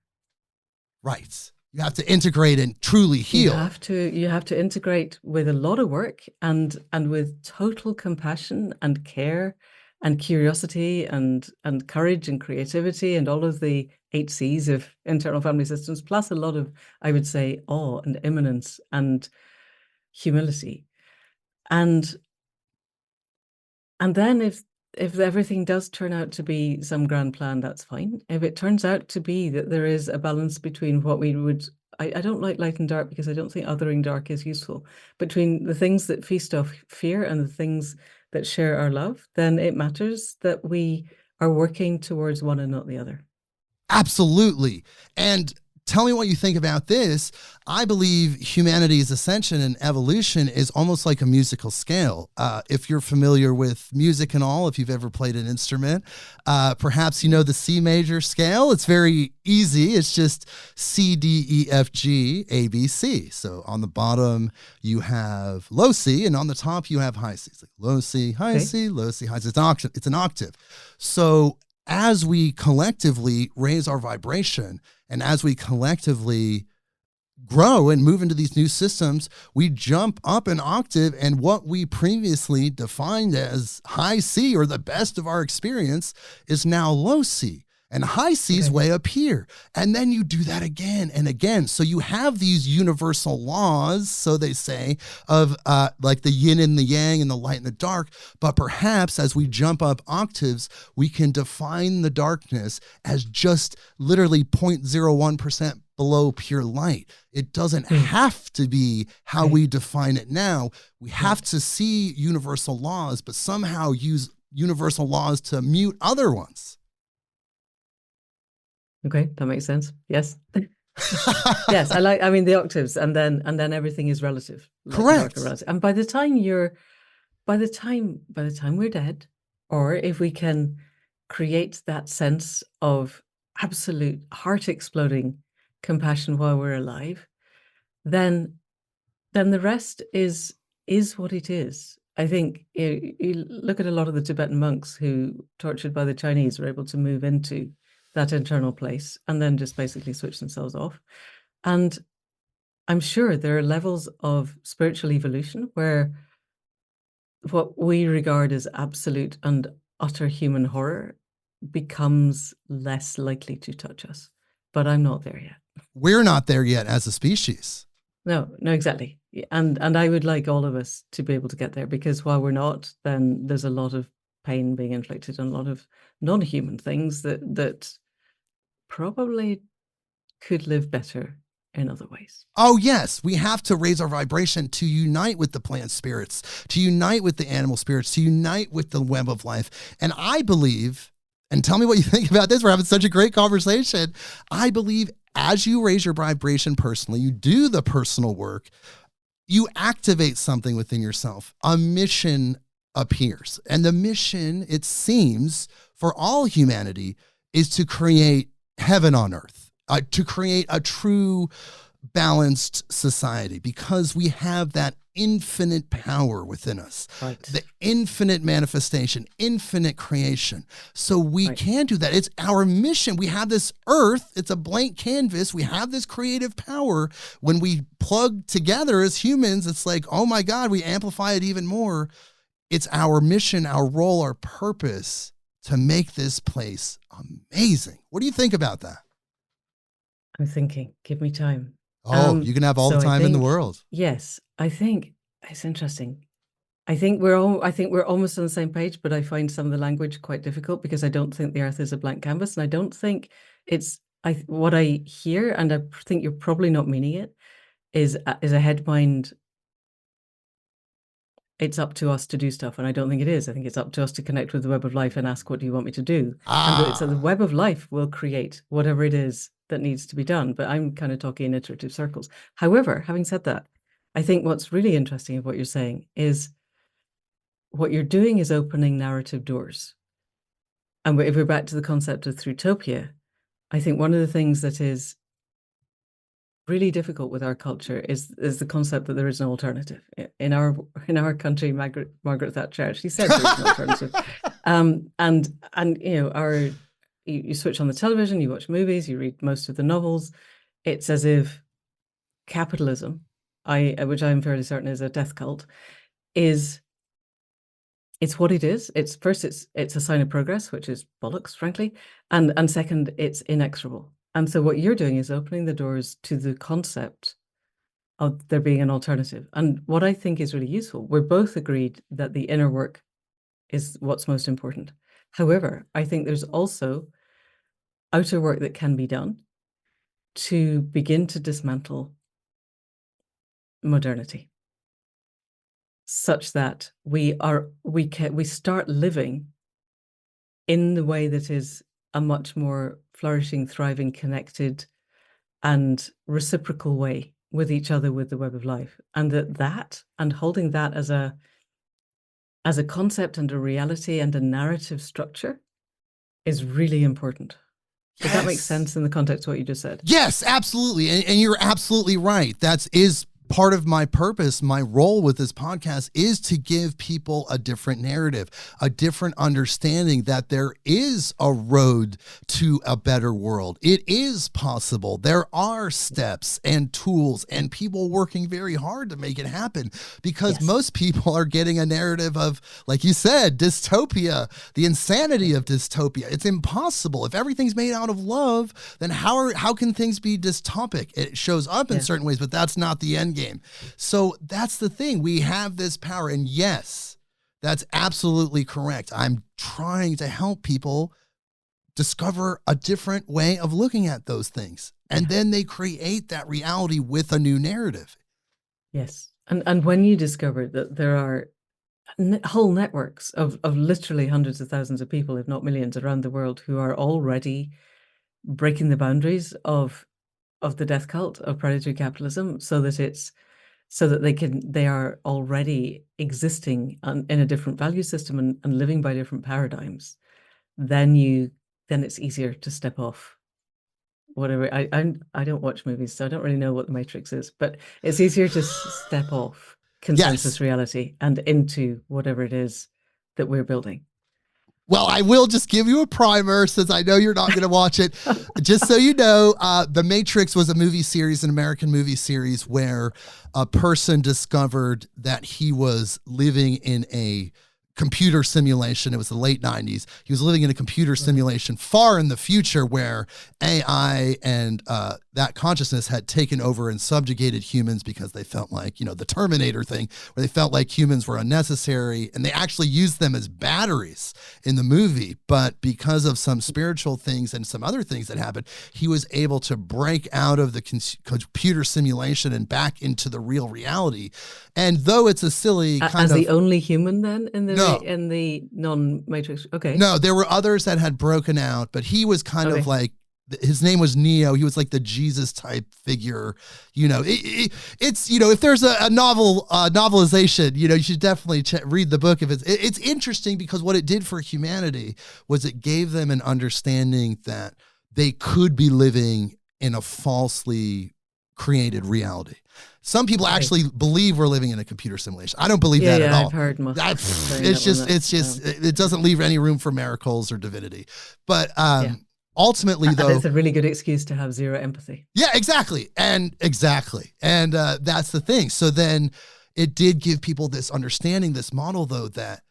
Right. You have to integrate and truly heal. You have to integrate with a lot of work, and with total compassion and care and curiosity and courage and creativity and all of the 8 C's of internal family systems, plus a lot of, I would say, awe and immanence and humility. And then if everything does turn out to be some grand plan, that's fine. If it turns out to be that there is a balance between what we would, I don't like light and dark, because I don't think othering dark is useful, between the things that feast off fear and the things that share our love, then it matters that we are working towards one and not the other. Absolutely. And tell me what you think about this. I believe humanity's ascension and evolution is almost like a musical scale. If you're familiar with music and all, if you've ever played an instrument, perhaps you know the C major scale. It's very easy. It's just C, D, E, F, G, A, B, C. So on the bottom, you have low C, and on the top, you have high C. It's like low C, high C, low C, high C. It's an octave. So as we collectively raise our vibration, and as we collectively grow and move into these new systems, we jump up an octave, and what we previously defined as high C, or the best of our experience, is now low C. And high C is way up here. And then you do that again and again. So you have these universal laws, so they say, of like the yin and the yang and the light and the dark. But perhaps as we jump up octaves, we can define the darkness as just literally 0.01% below pure light. It doesn't have to be how we define it now. We have to see universal laws, but somehow use universal laws to mute other ones. Okay, that makes sense. Yes. Yes, I mean the octaves, and then everything is relative. Correct. And by the time we're dead, or if we can create that sense of absolute heart exploding compassion while we're alive, then the rest is what it is. I think you look at a lot of the Tibetan monks who, tortured by the Chinese, were able to move into that internal place and then just basically switch themselves off. And I'm sure there are levels of spiritual evolution where what we regard as absolute and utter human horror becomes less likely to touch us. But I'm not there yet. We're not there yet as a species. No, exactly. And I would like all of us to be able to get there, because while we're not, then there's a lot of pain being inflicted on a lot of non-human things that probably could live better in other ways. Oh, yes. We have to raise our vibration to unite with the plant spirits, to unite with the animal spirits, to unite with the web of life. And I believe, and tell me what you think about this, we're having such a great conversation. I believe as you raise your vibration personally, you do the personal work, you activate something within yourself. A mission appears. And the mission, it seems, for all humanity is to create heaven on earth, to create a true balanced society, because we have that infinite power within us, right. The infinite manifestation, infinite creation. So we can do that. It's our mission. We have this earth. It's a blank canvas. We have this creative power. When we plug together as humans, it's like, oh my God, we amplify it even more. It's our mission, our role, our purpose to make this place amazing. What do you think about that? I'm thinking, give me time. Oh, you can have all the time in the world. Yes, I think it's interesting. I think we're almost on the same page, but I find some of the language quite difficult, because I don't think the earth is a blank canvas, and I don't think it's what I hear, and I think you're probably not meaning it, is a head mind. It's up to us to do stuff, and I don't think it is. I think it's up to us to connect with the web of life and ask, what do you want me to do? And so the web of life will create whatever it is that needs to be done. But I'm kind of talking in iterative circles. However, having said that, I think what's really interesting of what you're saying is what you're doing is opening narrative doors. And if we're back to the concept of Throughtopia, I think one of the things that is really difficult with our culture is the concept that there is no alternative. In our country, Margaret Thatcher actually said there is no alternative. And you know, you switch on the television, you watch movies, you read most of the novels. It's as if capitalism, which I'm fairly certain is a death cult, it's what it is. It's a sign of progress, which is bollocks, frankly, and second, it's inexorable. And so what you're doing is opening the doors to the concept of there being an alternative. And what I think is really useful, we're both agreed that the inner work is what's most important. However, I think there's also outer work that can be done to begin to dismantle modernity, such that we start living in the way that is a much more flourishing, thriving, connected, and reciprocal way with each other, with the web of life, and and holding that as a concept and a reality and a narrative structure is really important. Does that make sense in the context of what you just said? Yes, absolutely. And you're absolutely right. That is part of my purpose. My role with this podcast is to give people a different narrative, a different understanding that there is a road to a better world. It is possible. There are steps and tools and people working very hard to make it happen, because most people are getting a narrative of, like you said, dystopia, the insanity of dystopia. It's impossible. If everything's made out of love, then how can things be dystopic? It shows up in certain ways, but that's not the end game. So that's the thing. We have this power. And yes, that's absolutely correct. I'm trying to help people discover a different way of looking at those things. And then they create that reality with a new narrative. Yes. And when you discover that there are whole networks of literally hundreds of thousands of people, if not millions, around the world who are already breaking the boundaries of the death cult of predatory capitalism, so that they are already existing in a different value system and living by different paradigms, then it's easier to step off whatever. I don't watch movies, so I don't really know what the Matrix is, but it's easier to step off consensus reality and into whatever it is that we're building. Well, I will just give you a primer, since I know you're not going to watch it. Just so you know, The Matrix was a movie series, an American movie series, where a person discovered that he was living in a computer simulation. It was the late 90s. He was living in a computer simulation far in the future where AI and that consciousness had taken over and subjugated humans because they felt like, the Terminator thing, where they felt like humans were unnecessary, and they actually used them as batteries in the movie. But because of some spiritual things and some other things that happened, he was able to break out of the computer simulation and back into the real reality. And though it's a silly kind as the only human then in the non-Matrix. Okay. No, there were others that had broken out, but he was kind of like, his name was Neo. He was like the Jesus type figure. It's if there's a novelization, you should definitely read the book. If it's interesting, because what it did for humanity was it gave them an understanding that they could be living in a falsely created reality. Some people actually believe we're living in a computer simulation. I don't believe that at all. I've heard it doesn't leave any room for miracles or divinity. But ultimately, though, it's a really good excuse to have zero empathy. Yeah, exactly. And that's the thing. So then it did give people this understanding, this model, though, that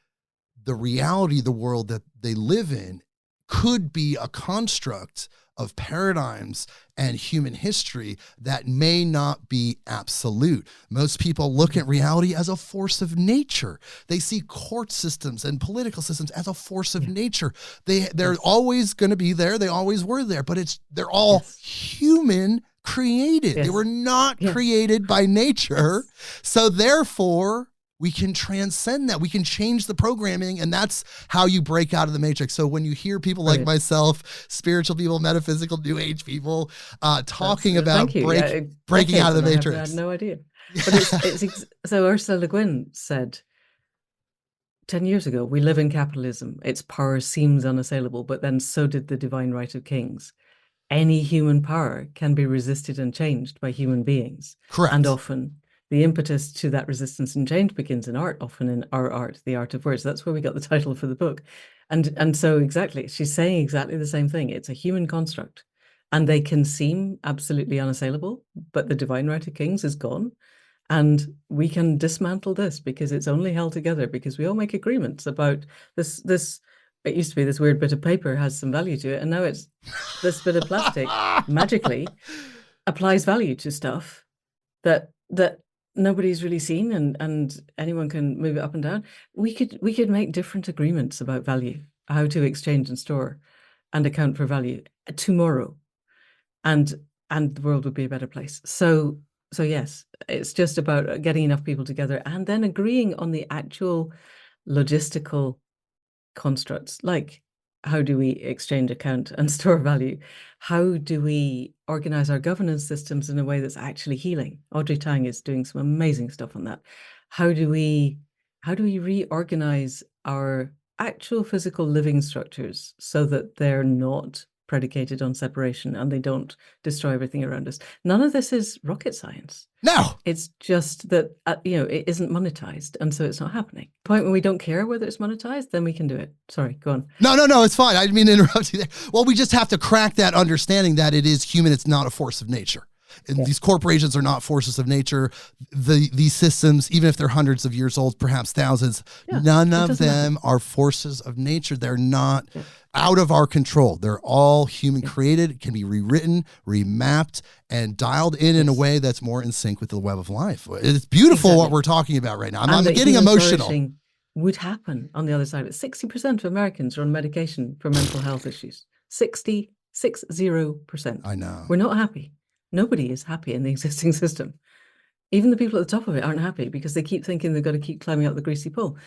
the reality, the world that they live in, could be a construct of paradigms and human history that may not be absolute. Most people look at reality as a force of nature. They see court systems and political systems as a force of nature. They're always going to be there. They always were there, but they're all human created. They were not created by nature. So therefore, we can transcend that. We can change the programming, and that's how you break out of the matrix. So when you hear people like myself, spiritual people, metaphysical, new age people, talking about breaking out of the matrix. I had no idea. But so Ursula Le Guin said 10 years ago, we live in capitalism. Its power seems unassailable, but then so did the divine right of kings. Any human power can be resisted and changed by human beings. Correct. And often the impetus to that resistance and change begins in art, often in our art, the art of words. That's where we got the title for the book. And so exactly, she's saying exactly the same thing. It's a human construct, and they can seem absolutely unassailable, but the divine right of kings is gone. And we can dismantle this because it's only held together because we all make agreements about this. It used to be this weird bit of paper has some value to it, and now it's this bit of plastic magically applies value to stuff that nobody's really seen, and anyone can move it up and down. We could make different agreements about value, how to exchange and store and account for value tomorrow, and the world would be a better place. So yes, it's just about getting enough people together and then agreeing on the actual logistical constructs, like how do we exchange, account, and store value? How do we organize our governance systems in a way that's actually healing? Audrey Tang is doing some amazing stuff on that. How do we reorganize our actual physical living structures so that they're not predicated on separation and they don't destroy everything around us? None of this is rocket science. No, it's just that it isn't monetized, and so it's not happening. The point when we don't care whether it's monetized, then we can do it. Sorry, go on. No, it's fine. I didn't mean to interrupt you there. Well, we just have to crack that understanding that it is human. It's not a force of nature. And these corporations are not forces of nature. These systems, even if they're hundreds of years old, perhaps thousands, none of them are forces of nature. They're not out of our control. They're all human created, can be rewritten, remapped, and dialed in a way that's more in sync with the web of life. It's beautiful what we're talking about right now. I'm getting emotional. Would happen on the other side of it. 60% of Americans are on medication for mental health issues. 60%. I know. We're not happy. Nobody is happy in the existing system. Even the people at the top of it aren't happy because they keep thinking they've got to keep climbing up the greasy pole.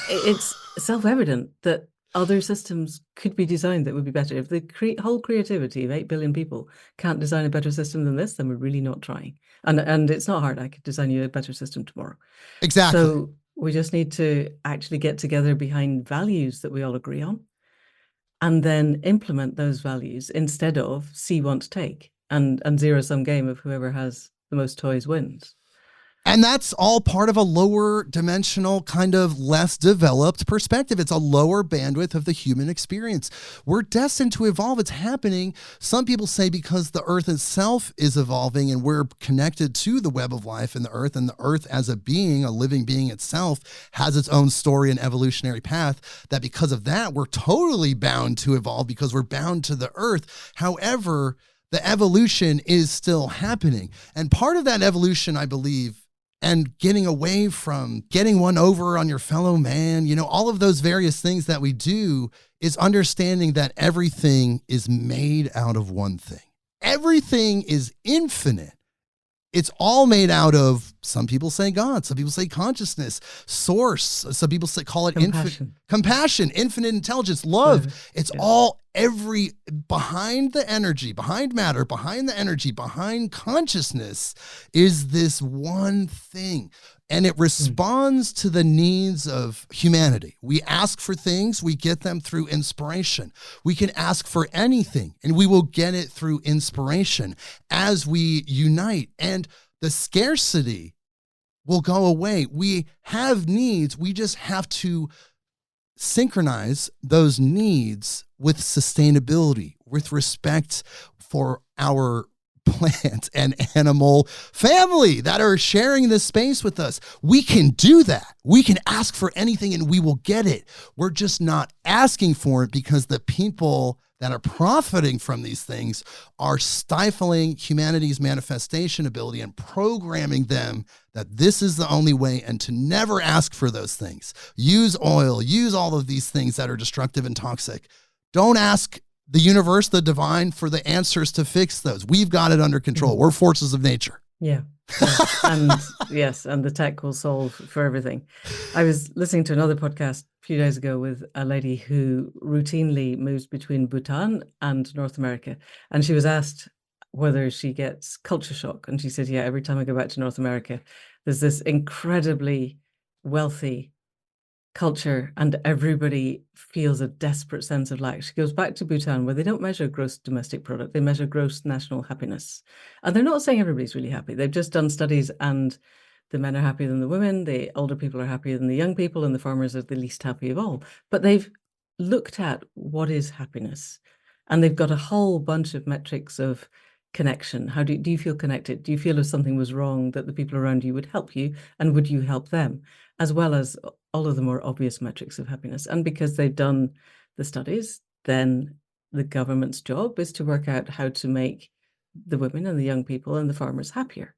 It's self-evident that other systems could be designed that would be better. If the whole creativity of 8 billion people can't design a better system than this, then we're really not trying. And it's not hard. I could design you a better system tomorrow. Exactly. So we just need to actually get together behind values that we all agree on and then implement those values instead of see, want, take. And zero-sum game of whoever has the most toys wins. And that's all part of a lower dimensional, kind of less developed perspective. It's a lower bandwidth of the human experience. We're destined to evolve. It's happening. Some people say because the earth itself is evolving and we're connected to the web of life and the earth as a being, a living being itself, has its own story and evolutionary path, that because of that, we're totally bound to evolve because we're bound to the earth. However, the evolution is still happening. And part of that evolution, I believe, and getting away from getting one over on your fellow man, all of those various things that we do, is understanding that everything is made out of one thing. Everything is infinite. It's all made out of, some people say God, some people say consciousness, source, some people call it compassion, infinite intelligence, love. It's all behind the energy, behind matter, behind the energy, behind consciousness is this one thing. And it responds to the needs of humanity. We ask for things, we get them through inspiration. We can ask for anything, and we will get it through inspiration as we unite. And the scarcity will go away. We have needs. We just have to synchronize those needs with sustainability, with respect for our plant and animal family that are sharing this space with us. We can do that. We can ask for anything and we will get it. We're just not asking for it because the people that are profiting from these things are stifling humanity's manifestation ability and programming them that this is the only way and to never ask for those things. Use oil, use all of these things that are destructive and toxic. Don't ask the universe, the divine, for the answers to fix those. We've got it under control. We're forces of nature. Yeah. And yes, and the tech will solve for everything. I was listening to another podcast a few days ago with a lady who routinely moves between Bhutan and North America. And she was asked whether she gets culture shock. And she said, yeah, every time I go back to North America, there's this incredibly wealthy culture and everybody feels a desperate sense of lack. She goes back to Bhutan where they don't measure gross domestic product, they measure gross national happiness. And they're not saying everybody's really happy. They've just done studies and the men are happier than the women, the older people are happier than the young people, and the farmers are the least happy of all. But they've looked at what is happiness, and they've got a whole bunch of metrics of connection. How do you feel connected? Do you feel if something was wrong that the people around you would help you, and would you help them? As well as all of the more obvious metrics of happiness. And because they've done the studies, then the government's job is to work out how to make the women and the young people and the farmers happier,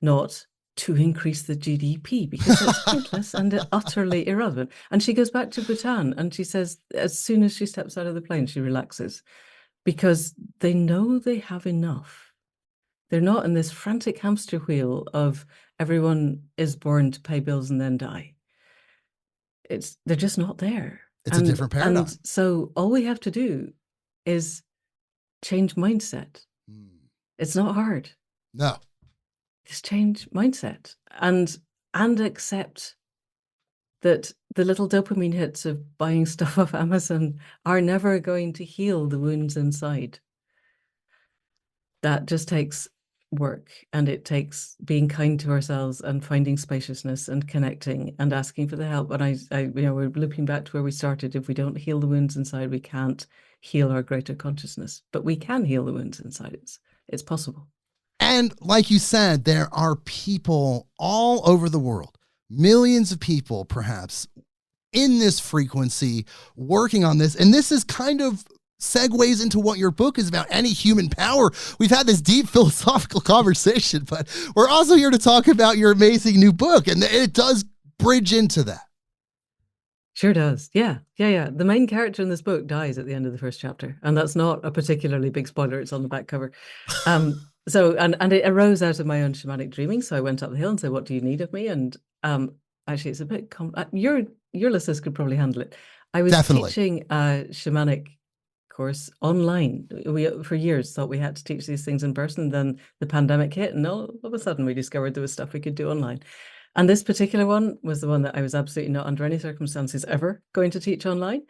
not to increase the GDP, because it's pointless and utterly irrelevant. And she goes back to Bhutan and she says, as soon as she steps out of the plane, she relaxes because they know they have enough. They're not in this frantic hamster wheel of everyone is born to pay bills and then die. They're just not there. It's a different paradigm. And so all we have to do is change mindset. It's not hard. No. Just change mindset and accept that the little dopamine hits of buying stuff off Amazon are never going to heal the wounds inside. That just takes work, and it takes being kind to ourselves and finding spaciousness and connecting and asking for the help. And we're looping back to where we started. If we don't heal the wounds inside, we can't heal our greater consciousness, but we can heal the wounds inside. It's possible. And like you said, there are people all over the world, millions of people perhaps in this frequency working on this. And this is kind of segues into what your book is about, any human power. We've had this deep philosophical conversation, but we're also here to talk about your amazing new book. And it does bridge into that. Sure does. Yeah. The main character in this book dies at the end of the first chapter. And that's not a particularly big spoiler. It's on the back cover. So it arose out of my own shamanic dreaming. So I went up the hill and said, what do you need of me? And actually, it's a bit, your listeners could probably handle it. I was teaching a shamanic course online. We, for years, thought we had to teach these things in person. Then the pandemic hit, and all of a sudden we discovered there was stuff we could do online. And this particular one was the one that I was absolutely not under any circumstances ever going to teach online.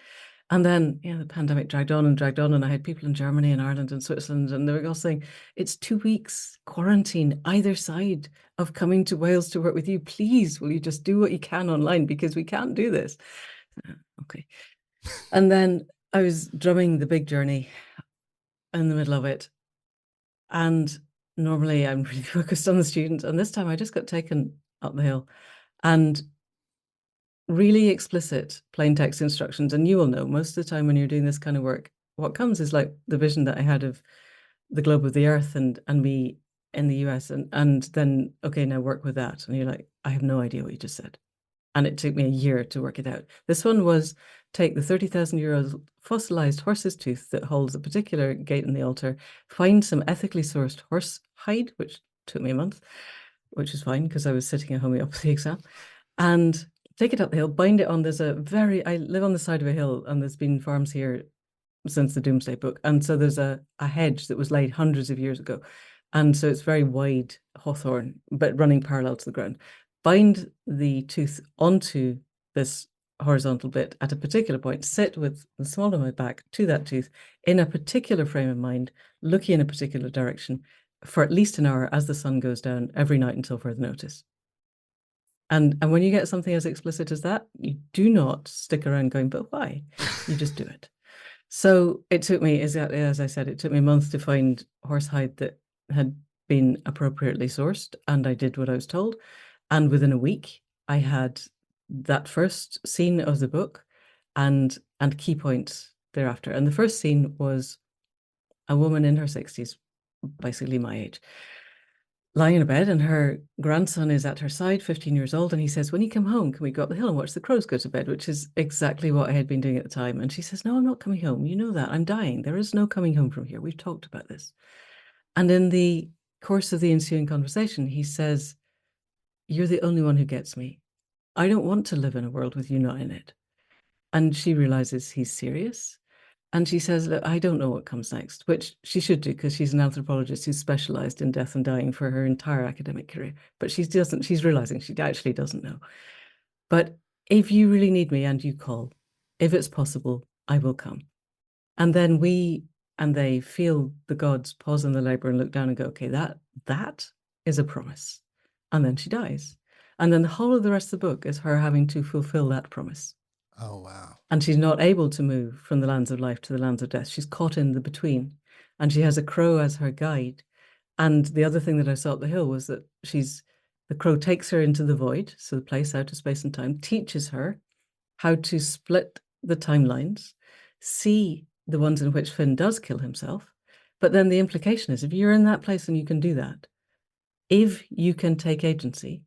And then, the pandemic dragged on, and I had people in Germany and Ireland and Switzerland, and they were all saying, it's 2 weeks quarantine either side of coming to Wales to work with you. Please, will you just do what you can online, because we can't do this. Okay. And then I was drumming the big journey in the middle of it. And normally I'm really focused on the students. And this time I just got taken up the hill, and really explicit plain text instructions. And you will know, most of the time when you're doing this kind of work, what comes is like the vision that I had of the globe of the earth and me in the US, and then, okay, now work with that. And you're like, I have no idea what you just said. And it took me a year to work it out. This one was, take the 30,000-year-old fossilized horse's tooth that holds a particular gate in the altar, find some ethically sourced horse hide, which took me a month, which is fine because I was sitting a homeopathy exam, and take it up the hill, bind it on. I live on the side of a hill, and there's been farms here since the Doomsday Book. And so there's a hedge that was laid hundreds of years ago. And so it's very wide hawthorn, but running parallel to the ground. Bind the tooth onto this horizontal bit at a particular point, sit with the small of my back to that tooth in a particular frame of mind, looking in a particular direction for at least an hour as the sun goes down every night until further notice. And when you get something as explicit as that, you do not stick around going, but why? You just do it. So it took me, as I said, it took me months to find horsehide that had been appropriately sourced, and I did what I was told. And within a week, I had that first scene of the book and key points thereafter. And the first scene was a woman in her 60s, basically my age, lying in a bed, and her grandson is at her side, 15 years old, and he says, when you come home, can we go up the hill and watch the crows go to bed? Which is exactly what I had been doing at the time. And she says, no, I'm not coming home. You know that. I'm dying. There is no coming home from here. We've talked about this. And in the course of the ensuing conversation, he says, you're the only one who gets me. I don't want to live in a world with you not in it. And she realizes he's serious. And she says, look, I don't know what comes next, which she should do because she's an anthropologist who's specialized in death and dying for her entire academic career. But she's realizing she actually doesn't know. But if you really need me and you call, if it's possible, I will come. And then they feel the gods pause in the labor and look down and go, okay, that is a promise. And then she dies. And then the whole of the rest of the book is her having to fulfill that promise. Oh, wow. And she's not able to move from the lands of life to the lands of death. She's caught in the between. And she has a crow as her guide. And the other thing that I saw at the hill was that the crow takes her into the void, so the place out of space and time, teaches her how to split the timelines, see the ones in which Finn does kill himself. But then the implication is, if you're in that place and you can do that, if you can take agency,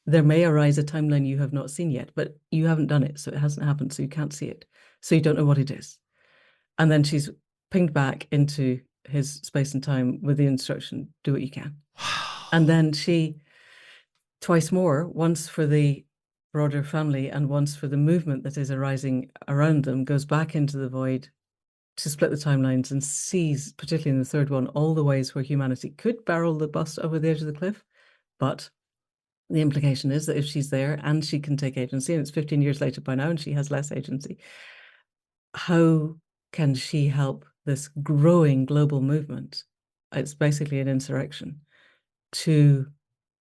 there may arise a timeline you have not seen yet, but you haven't done it, so it hasn't happened, so you can't see it. So you don't know what it is. And then she's pinged back into his space and time with the instruction, do what you can. And then she, twice more, once for the broader family and once for the movement that is arising around them, goes back into the void to split the timelines and sees, particularly in the third one, all the ways where humanity could barrel the bus over the edge of the cliff. But the implication is that if she's there and she can take agency, and it's 15 years later by now and she has less agency, how can she help this growing global movement? It's basically an insurrection to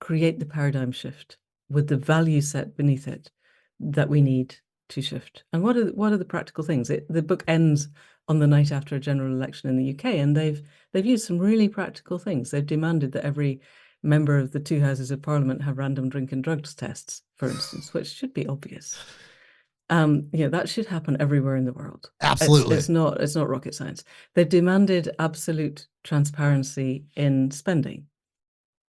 create the paradigm shift with the value set beneath it that we need to shift. And what are the practical things? The book ends on the night after a general election in the UK, and they've used some really practical things. They've demanded that every member of the two houses of parliament have random drink and drugs tests, for instance, which should be obvious. That should happen everywhere in the world. Absolutely. It's not rocket science. They've demanded absolute transparency in spending.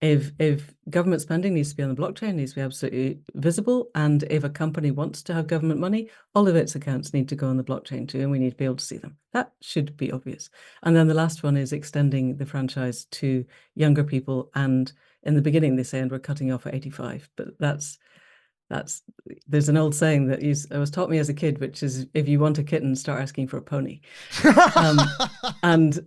If government spending needs to be on the blockchain, needs to be absolutely visible, and if a company wants to have government money, all of its accounts need to go on the blockchain too, and we need to be able to see them. That should be obvious. And then the last one is extending the franchise to younger people. And in the beginning, they say, and we're cutting off at 85, but there's an old saying that was taught me as a kid, which is, if you want a kitten, start asking for a pony. And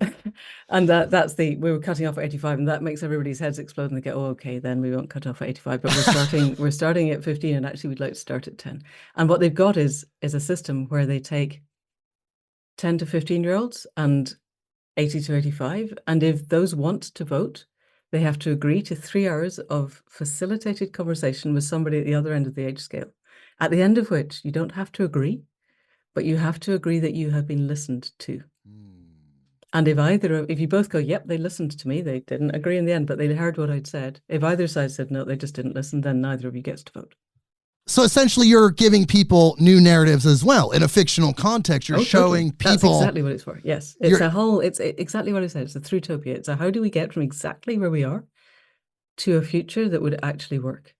we were cutting off at 85, and that makes everybody's heads explode, and they go, oh, okay, then we won't cut off at 85, but we're starting at 15, and actually we'd like to start at 10. And what they've got is a system where they take 10 to 15-year-olds and 80 to 85. And if those want to vote, they have to agree to 3 hours of facilitated conversation with somebody at the other end of the age scale, at the end of which you don't have to agree, but you have to agree that you have been listened to. And if you both go, yep, they listened to me, they didn't agree in the end, but they heard what I'd said. If either side said, no, they just didn't listen, then neither of you gets to vote. So essentially, you're giving people new narratives as well. In a fictional context, you're showing people. That's exactly what it's for. Yes. It's exactly what I said. It's a throughopia. It's a how do we get from exactly where we are to a future that would actually work.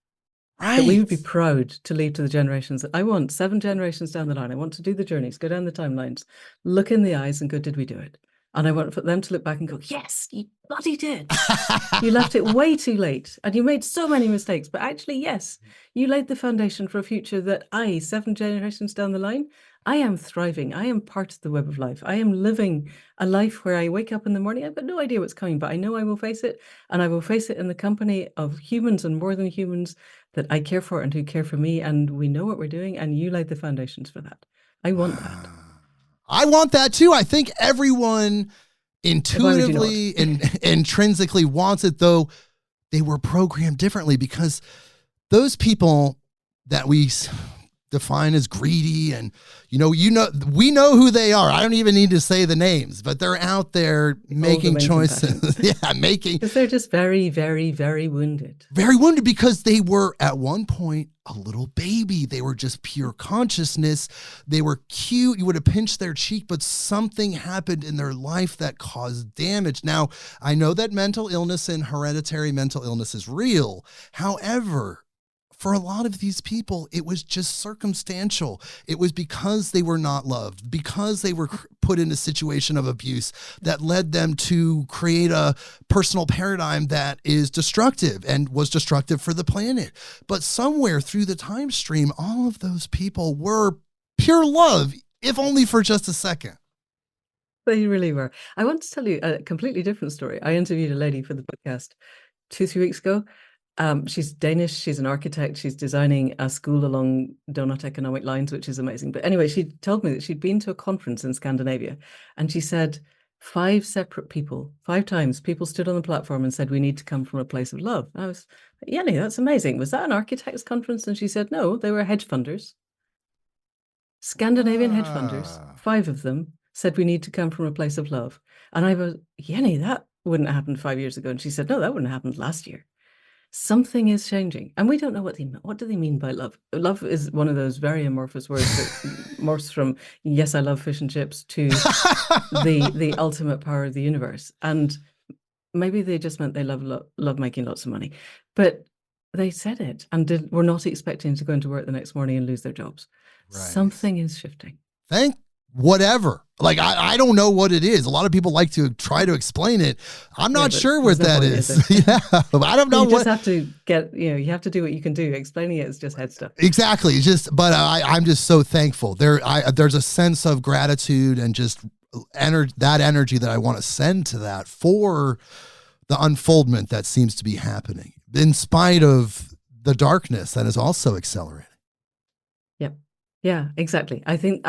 Right. That we would be proud to leave to the generations. I want 7 generations down the line. I want to do the journeys, go down the timelines, look in the eyes and go, did we do it? And I want for them to look back and go, yes, you bloody did. You left it way too late and you made so many mistakes. But actually, yes, you laid the foundation for a future that 7 generations down the line, I am thriving. I am part of the web of life. I am living a life where I wake up in the morning. I've got no idea what's coming, but I know I will face it. And I will face it in the company of humans and more than humans that I care for and who care for me. And we know what we're doing. And you laid the foundations for that. I want that. I want that too. I think everyone intuitively and intrinsically wants it, though they were programmed differently, because those people that we define as greedy and we know who they are. I don't even need to say the names, but they're out there making choices. Because they're just very, very, very wounded. Very wounded because they were at one point a little baby. They were just pure consciousness. They were cute. You would have pinched their cheek, but something happened in their life that caused damage. Now, I know that mental illness and hereditary mental illness is real. However, for a lot of these people, it was just circumstantial. It was because they were not loved, because they were put in a situation of abuse that led them to create a personal paradigm that is destructive and was destructive for the planet. But somewhere through the time stream, all of those people were pure love, if only for just a second. They really were. I want to tell you a completely different story. I interviewed a lady for the podcast 2-3 weeks ago. She's Danish. She's an architect. She's designing a school along donut economic lines, which is amazing. But anyway, she told me that she'd been to a conference in Scandinavia, and she said 5 separate people, 5 times, people stood on the platform and said, we need to come from a place of love. And I was, Jenny, that's amazing. Was that an architects conference? And she said, no, they were hedge funders. Scandinavian hedge funders, 5 of them said, we need to come from a place of love. And I was, Jenny, that wouldn't have happened 5 years ago. And she said, no, that wouldn't have happened last year. Something is changing, and we don't know what do they mean by love. Love is one of those very amorphous words that morphs from yes, I love fish and chips to the ultimate power of the universe. And maybe they just meant they love making lots of money, but they said it and were not expecting to go into work the next morning and lose their jobs. Right. Something is shifting. Whatever. Like, I don't know what it is. A lot of people like to try to explain it. I'm not sure what that is. Yeah, I don't know. You just have to you have to do what you can do. Explaining it is just head stuff. Exactly. But I'm just so thankful. There's a sense of gratitude and just that energy that I want to send to that for the unfoldment that seems to be happening in spite of the darkness that is also accelerating. Yep. Yeah, exactly. I think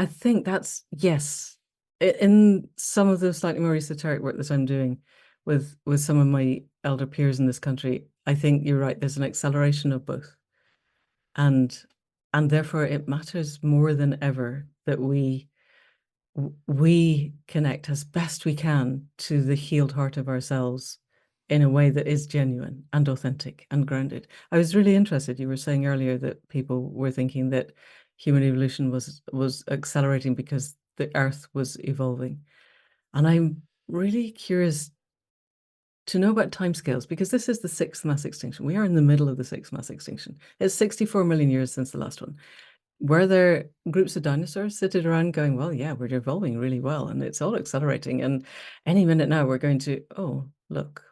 that's, yes. In some of the slightly more esoteric work that I'm doing with some of my elder peers in this country, I think you're right. There's an acceleration of both. And therefore it matters more than ever that we connect as best we can to the healed heart of ourselves in a way that is genuine and authentic and grounded. I was really interested. You were saying earlier that people were thinking that human evolution was accelerating because the Earth was evolving. And I'm really curious to know about timescales, because this is the 6th mass extinction. We are in the middle of the 6th mass extinction. It's 64 million years since the last one. Were there groups of dinosaurs sitting around going, well, yeah, we're evolving really well and it's all accelerating. And any minute now we're going to, oh, look,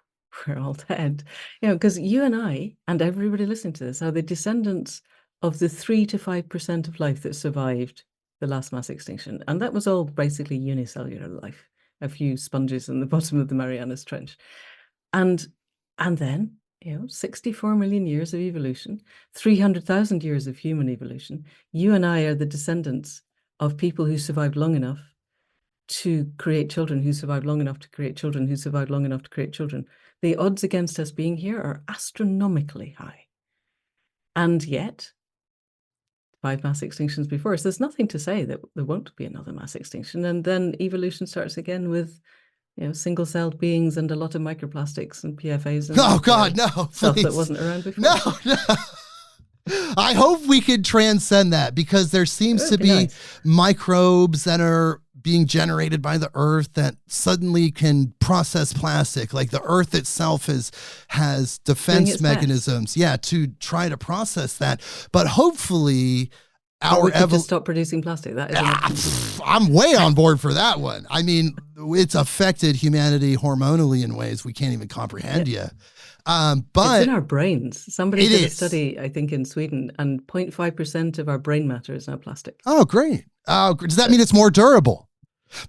we're all dead. Because you and I and everybody listening to this are the descendants of the 3 to 5% of life that survived the last mass extinction. And that was all basically unicellular life, a few sponges in the bottom of the Marianas Trench. And then, 64 million years of evolution, 300,000 years of human evolution. You and I are the descendants of people who survived long enough to create children, who survived long enough to create children, who survived long enough to create children. The odds against us being here are astronomically high. And yet, 5 mass extinctions before us, there's nothing to say that there won't be another mass extinction. And then evolution starts again with, single-celled beings and a lot of microplastics and PFAs and Oh God, no, stuff please. that wasn't around before. No. I hope we could transcend that, because there seems to be nice. microbes that are being generated by the earth that suddenly can process plastic. Like the earth itself has defense mechanisms, to try to process that. But hopefully we could just stop producing plastic. That is I'm way on board for that one. I mean, it's affected humanity hormonally in ways we can't even comprehend yet. But it's in our brains. Somebody did a study, I think, in Sweden, and 0.5% of our brain matter is now plastic. Oh, great. Does that mean it's more durable?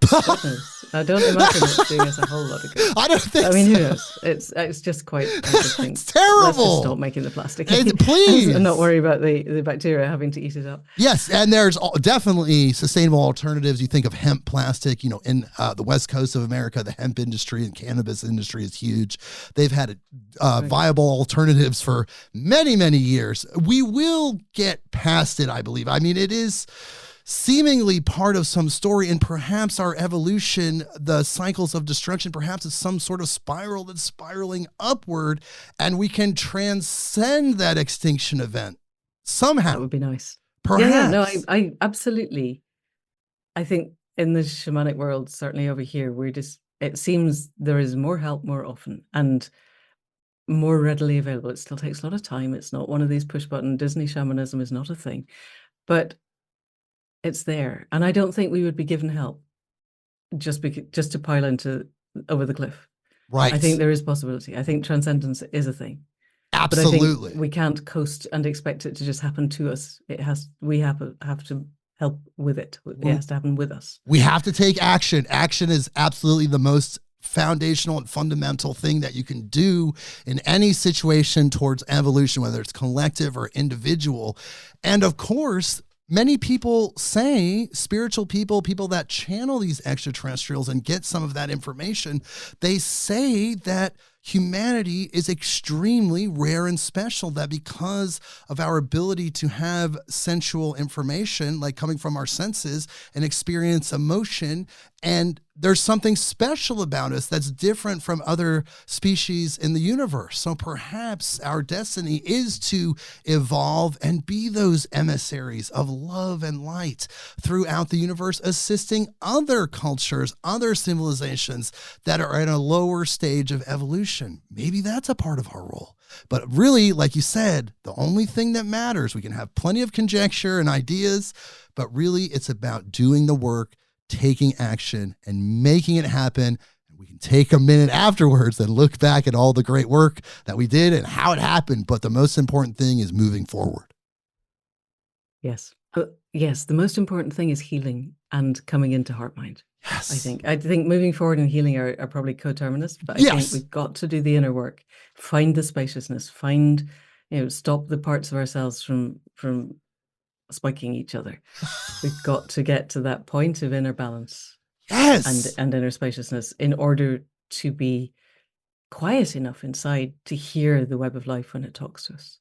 I don't imagine it's doing us a whole lot of good. I don't think. I mean, who knows? It's just quite interesting. It's terrible. Let's just stop making the plastic, please, and not worry about the bacteria having to eat it up. Yes, and there's definitely sustainable alternatives. You think of hemp plastic. In the West Coast of America, the hemp industry and cannabis industry is huge. They've had viable alternatives for many, many years. We will get past it, I believe. I mean, it is seemingly part of some story, and perhaps our evolution, the cycles of destruction, perhaps it's some sort of spiral that's spiraling upward, and we can transcend that extinction event somehow. That would be nice. Perhaps. No, I absolutely. I think in the shamanic world, certainly over here, it seems there is more help more often and more readily available. It still takes a lot of time. It's not one of these push button. Disney shamanism is not a thing, but it's there. And I don't think we would be given help just to pile into over the cliff. Right. I think there is possibility. I think transcendence is a thing. Absolutely. But I think we can't coast and expect it to just happen to us. We have to help with it. It has to happen with us. We have to take action. Action is absolutely the most foundational and fundamental thing that you can do in any situation towards evolution, whether it's collective or individual. And of course, many people say, spiritual people that channel these extraterrestrials and get some of that information, they say that humanity is extremely rare and special, that because of our ability to have sensual information, like coming from our senses, and experience emotion, and there's something special about us that's different from other species in the universe. So perhaps our destiny is to evolve and be those emissaries of love and light throughout the universe, assisting other cultures, other civilizations that are at a lower stage of evolution. Maybe that's a part of our role. But really, like you said, the only thing that matters, we can have plenty of conjecture and ideas, but really it's about doing the work, taking action, and making it happen. And we can take a minute afterwards and look back at all the great work that we did and how it happened. But the most important thing is moving forward. Yes. Yes. The most important thing is healing and coming into heart mind. Yes. I think moving forward and healing are probably coterminous, but I think we've got to do the inner work, find the spaciousness, stop the parts of ourselves from spiking each other. We've got to get to that point of inner balance, and inner spaciousness, in order to be quiet enough inside to hear the web of life when it talks to us.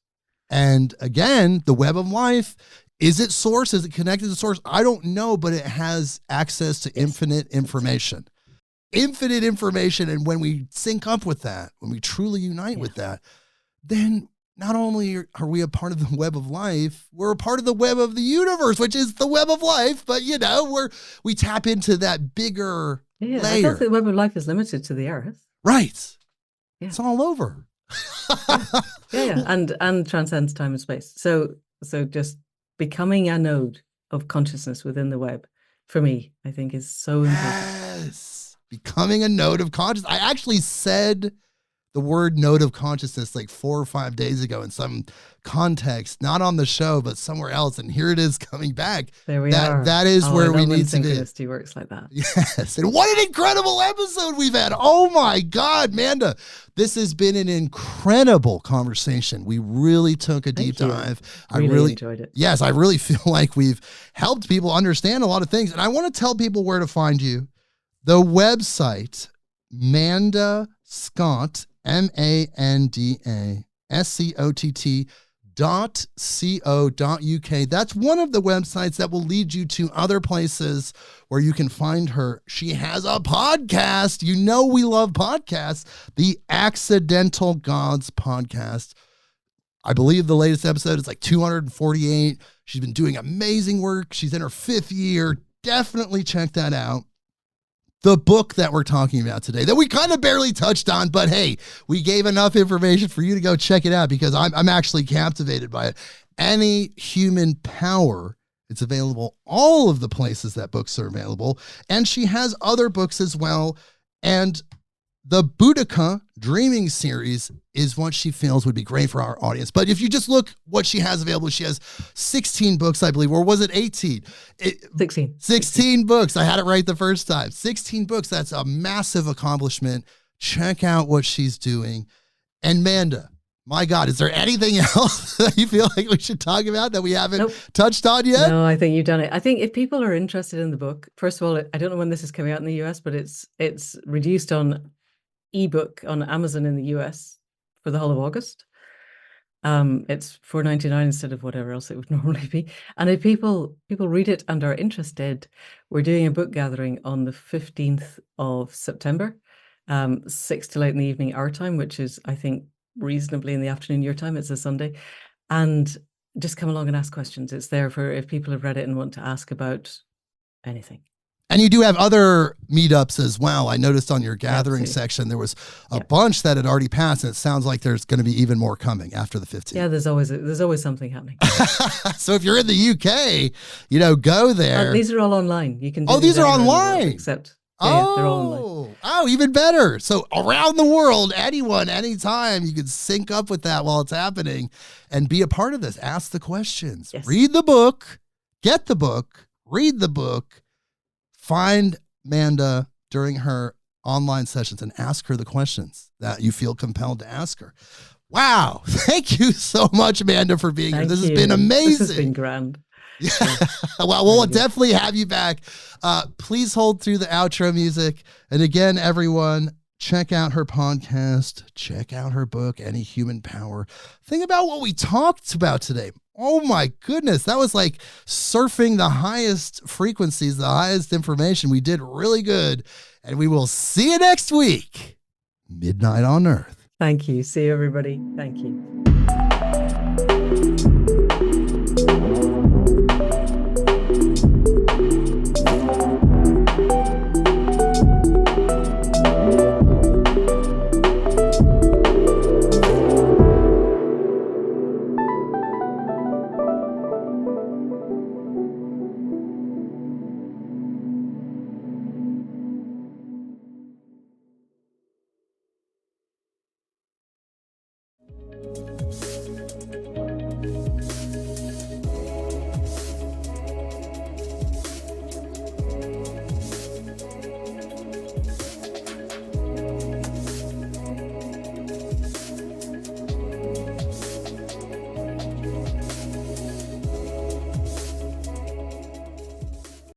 And again, the web of life, is it source? Is it connected to source? I don't know, but it has access to infinite information. Infinite information. And when we sync up with that, when we truly unite with that, then not only are we a part of the web of life, we're a part of the web of the universe, which is the web of life. But, we tap into that bigger layer. I thought the web of life is limited to the earth. Right. Yeah. It's all over. Yeah. And transcends time and space. So just becoming a node of consciousness within the web, for me, I think is so important. Yes. Becoming a node of consciousness. I actually said the word node of consciousness like 4 or 5 days ago in some context, not on the show, but somewhere else. And here it is coming back. There we are. That is where we need to be. Synchronicity works like that. Yes. And what an incredible episode we've had. Oh my God, Manda. This has been an incredible conversation. We really took a deep dive. I really enjoyed it. Yes, I really feel like we've helped people understand a lot of things. And I want to tell people where to find you. The website, Manda Scott, MandaScott.co.uk. That's one of the websites that will lead you to other places where you can find her. She has a podcast. You know we love podcasts. The Accidental Gods podcast. I believe the latest episode is like 248. She's been doing amazing work. She's in her 5th year. Definitely check that out. The book that we're talking about today, that we kind of barely touched on, but hey, we gave enough information for you to go check it out because I'm actually captivated by it. Any Human Power. It's available all of the places that books are available. And she has other books as well. And the Boudica Dreaming series is what she feels would be great for our audience. But if you just look what she has available, she has 16 books, I believe, or was it 18? 16 books. I had it right the first time. 16 books. That's a massive accomplishment. Check out what she's doing. And Manda, my God, is there anything else that you feel like we should talk about that we haven't touched on yet? No, I think you've done it. I think if people are interested in the book, first of all, I don't know when this is coming out in the US, but it's reduced on ebook on Amazon in the US for the whole of August. It's $4.99 instead of whatever else it would normally be. And if people read it and are interested, we're doing a book gathering on the 15th of September, 6 till 8 in the evening our time, which is, I think, reasonably in the afternoon your time. It's a Sunday. And just come along and ask questions. It's there for if people have read it and want to ask about anything. And you do have other meetups as well. I noticed on your gathering section, there was a bunch that had already passed, and it sounds like there's going to be even more coming after the 15th. Yeah, there's always something happening. So if you're in the UK, go there. These are all online. You can do these are online. Except they're all online. Oh, even better. So around the world, anyone, anytime, you can sync up with that while it's happening and be a part of this. Ask the questions. Yes. Read the book. Get the book. Read the book. Find Manda during her online sessions and ask her the questions that you feel compelled to ask her. Wow. Thank you so much, Manda, for being here. This has been amazing. This has been grand. Yeah. Well, we'll definitely have you back. Please hold through the outro music. And again, everyone, check out her podcast. Check out her book, Any Human Power. Think about what we talked about today. Oh my goodness. That was like surfing the highest frequencies, the highest information. We did really good. And we will see you next week. Midnight on Earth. Thank you. See you, everybody. Thank you.